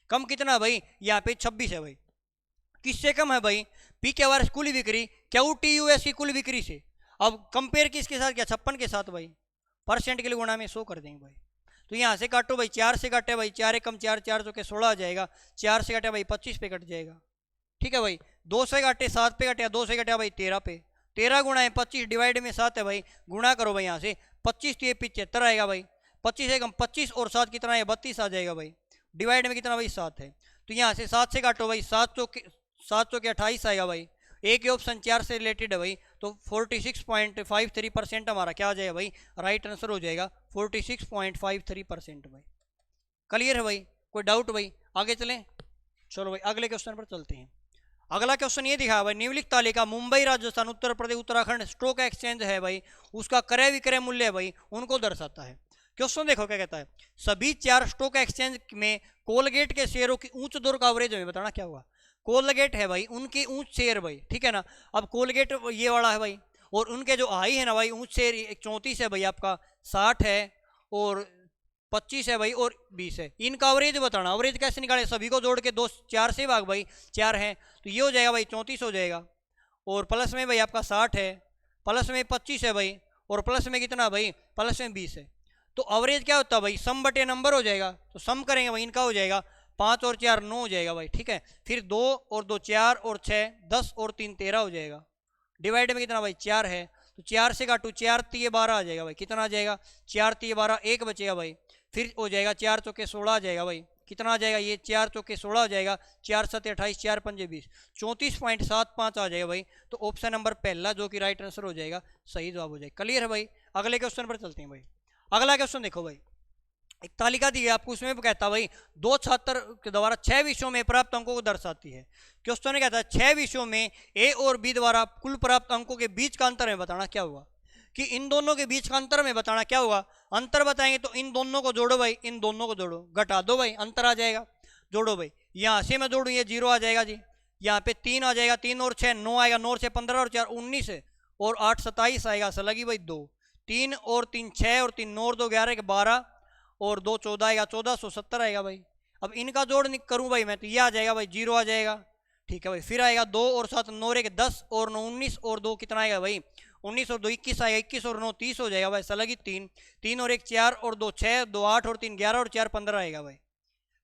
Speaker 1: कम कितना भाई? यहाँ पे 26 है भाई। किससे कम है भाई? पी के आर एस कुल बिक्री क्यू टी यू एस की कुल बिक्री से। अब कंपेयर किसके साथ किया? 56 के साथ भाई। परसेंट के लिए गुणा में 100 कर देंगे भाई। तो यहाँ से काटो भाई, 4 से काटे भाई 4 कम 4 4 तो के 16 आ जाएगा, 4 से काटे भाई 25 पे कट जाएगा। ठीक है भाई, 2 से काटे 7 पे कटे, 2 से कटे भाई 13 पे, 13 गुणा है 25 डिवाइड में 7 है भाई, गुणा करो भाई यहाँ से 25 तो ये 75 आएगा भाई। 25 है कम 25 और 7 कितना है? 32 आ जाएगा भाई। डिवाइड में कितना भाई? 7 है, तो यहाँ से 7 से काटो भाई 7 चौके 28 आएगा भाई। एक ही ऑप्शन 4 से रिलेटेड है भाई, तो 46.53% हमारा क्या आ जाएगा भाई? राइट आंसर हो जाएगा 46.53% भाई। क्लियर है भाई? कोई डाउट भाई? आगे चलें, चलो भाई अगले क्वेश्चन पर चलते हैं। अगला क्वेश्चन ये दिखा भाई, निम्नलिखित तालिका मुंबई राजस्थान उत्तर प्रदेश उत्तराखंड स्टॉक एक्सचेंज है भाई, उसका क्रय विक्रय मूल्य है भाई, उनको दर्शाता है। क्वेश्चन देखो क्या कहता है, सभी 4 स्टॉक एक्सचेंज में कोलगेट के शेयरों की उच्च दर का एवरेज हमें बताना क्या हुआ। कोलगेट है भाई, उनकी ऊंच शेयर भाई। ठीक है ना, अब कोलगेट ये वाला है भाई, और उनके जो हाई है ना भाई ऊंच शेयर 34 है भाई आपका, 60 है और 25 है भाई और 20 है। इनका एवरेज बताना। एवरेज कैसे निकाले? सभी को जोड़ के 2 4 से भाग भाई, 4 है तो ये हो जाएगा भाई 34 हो जाएगा, और प्लस में भाई आपका 60 है, प्लस में 25 है भाई, और प्लस में कितना भाई? प्लस में 20 है। तो एवरेज क्या होता है भाई, सम बटे नंबर हो जाएगा, तो सम करेंगे भाई इनका हो जाएगा 5 और 4 9 हो जाएगा भाई, ठीक है। फिर 2 और 2 4 और 6 10 और 3 13 हो जाएगा। डिवाइड में कितना भाई 4 है, तो 4 से काटू 4 3 12 आ जाएगा भाई, कितना आ जाएगा 4 3 12 1 बचेगा भाई। फिर हो जाएगा 4 चौके 16 आ जाएगा भाई, कितना आ जाएगा ये 4 चौके 16 हो जाएगा, 4 7 28 4 5 20 34.75 आ जाएगा भाई। तो ऑप्शन नंबर पहला जो कि राइट आंसर हो जाएगा, सही जवाब हो जाएगा। क्लियर है भाई। अगले क्वेश्चन पर चलते हैं भाई। अगला क्वेश्चन देखो भाई, एक तालिका दी है आपको, उसमें भी कहता है भाई 2 छात्र के द्वारा 6 विषयों में प्राप्त अंकों को दर्शाती है। क्वेश्चन कहता है 6 विषयों में ए और बी द्वारा कुल प्राप्त अंकों के बीच का अंतर में बताना क्या हुआ, कि इन दोनों के बीच का अंतर में बताना क्या होगा। अंतर बताएंगे तो इन दोनों को जोड़ो भाई, इन दोनों को जोड़ो, घटा दो भाई, अंतर आ जाएगा। जोड़ो भाई, यहाँ से मैं जोड़ू ये 0 आ जाएगा जी, यहाँ पे 3 आ जाएगा, 3 और 6 9 आएगा, 9 से 15 और 4 19 और 8 27 आएगा, ऐसा लगी भाई 2 3 और 3 6 और 3 9 और 2 11 के 12 और 2 14 आएगा, 1470 आएगा भाई। अब इनका जोड़ करूँ भाई मैं, तो ये आ जाएगा भाई 0 आ जाएगा, ठीक है भाई। फिर आएगा 2 और 7 9 एक 10 और 9 19 और 2 कितना आएगा भाई 19 और 2 21 आएगा, 21 और 9 30 हो जाएगा भाई, ऐसा लगी 3 3 और 1 4 और 2 6 2 8 और 3 11 और 4 15 आएगा भाई,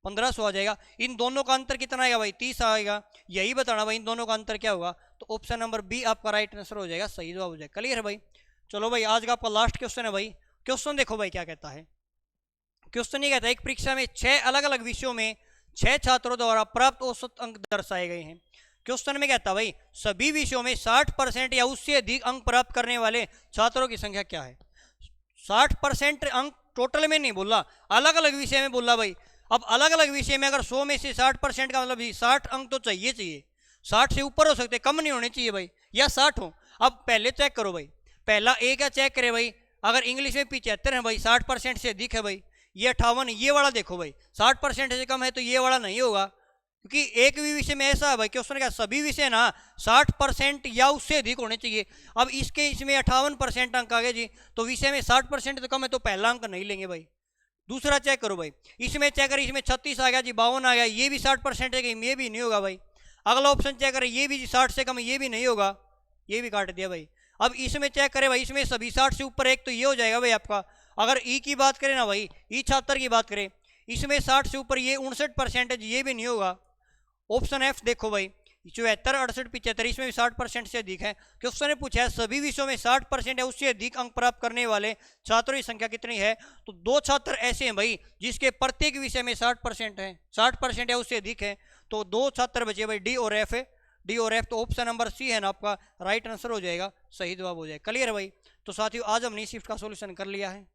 Speaker 1: 1500 आ जाएगा। इन दोनों का अंतर कितना आएगा भाई 30 आएगा। यही बताना भाई इन दोनों का अंतर क्या होगा, तो ऑप्शन नंबर बी आपका राइट आंसर हो जाएगा, सही जवाब हो जाएगा। क्लियर है भाई। चलो भाई आज का आपका लास्ट क्वेश्चन है भाई। क्वेश्चन देखो भाई क्या कहता है। क्वेश्चन ये कहता है एक परीक्षा में 6 अलग अलग विषयों में 6 छात्रों द्वारा प्राप्त औसत अंक दर्शाए गए हैं। क्वेश्चन में कहता है भाई सभी विषयों में 60% या उससे अधिक अंक प्राप्त करने वाले छात्रों की संख्या क्या है। 60% अंक टोटल में नहीं बोला, अलग अलग विषय में बोला भाई। अब अलग अलग विषय में अगर 100 में से 60% का मतलब 60 अंक तो चाहिए 60 से ऊपर हो सकते, कम नहीं होने चाहिए भाई, या 60 हो। अब पहले चेक करो भाई, पहला ए क्या चेक करे भाई, अगर इंग्लिश में 75 है भाई, 60% से अधिक है भाई, ये 58, ये वाला देखो भाई 60% से कम है तो ये वाला नहीं होगा, क्योंकि एक भी विषय में ऐसा है भाई। क्वेश्चन क्या सभी विषय ना 60% या उससे अधिक होने चाहिए। अब इसमें 58% अंक आ गए जी, तो विषय में 60% से कम है तो पहला अंक नहीं लेंगे भाई। दूसरा चेक करो भाई, इसमें चेक करें, इसमें 36 आ गया जी, 52 आ गया, ये भी 60% है, ये भी नहीं होगा भाई। अगला ऑप्शन चेक करें, ये भी 60 से कम, ये भी नहीं होगा, ये भी काट दिया भाई। अब इसमें चेक करें भाई, इसमें सभी 60 से ऊपर एक, तो ये हो जाएगा भाई आपका। अगर ई की बात करें ना भाई, ई छात्र की बात करें, इसमें 60 से ऊपर ये 59% है, ये भी नहीं होगा। ऑप्शन एफ देखो भाई 74 68 75, इसमें भी 60% से अधिक है। क्वेश्चन ने पूछा है सभी विषयों में 60% या उससे अधिक अंक प्राप्त करने वाले छात्रों की संख्या कितनी है। तो 2 छात्र ऐसे हैं भाई जिसके प्रत्येक विषय में 60% है, 60% या उससे अधिक है, तो 2 छात्र बचे भाई, डी और एफ है, डी और एफ। तो ऑप्शन नंबर सी है ना आपका राइट आंसर हो जाएगा, सही जवाब हो जाएगा। क्लियर है भाई। तो साथियों आज हमने शिफ्ट का सॉल्यूशन कर लिया है।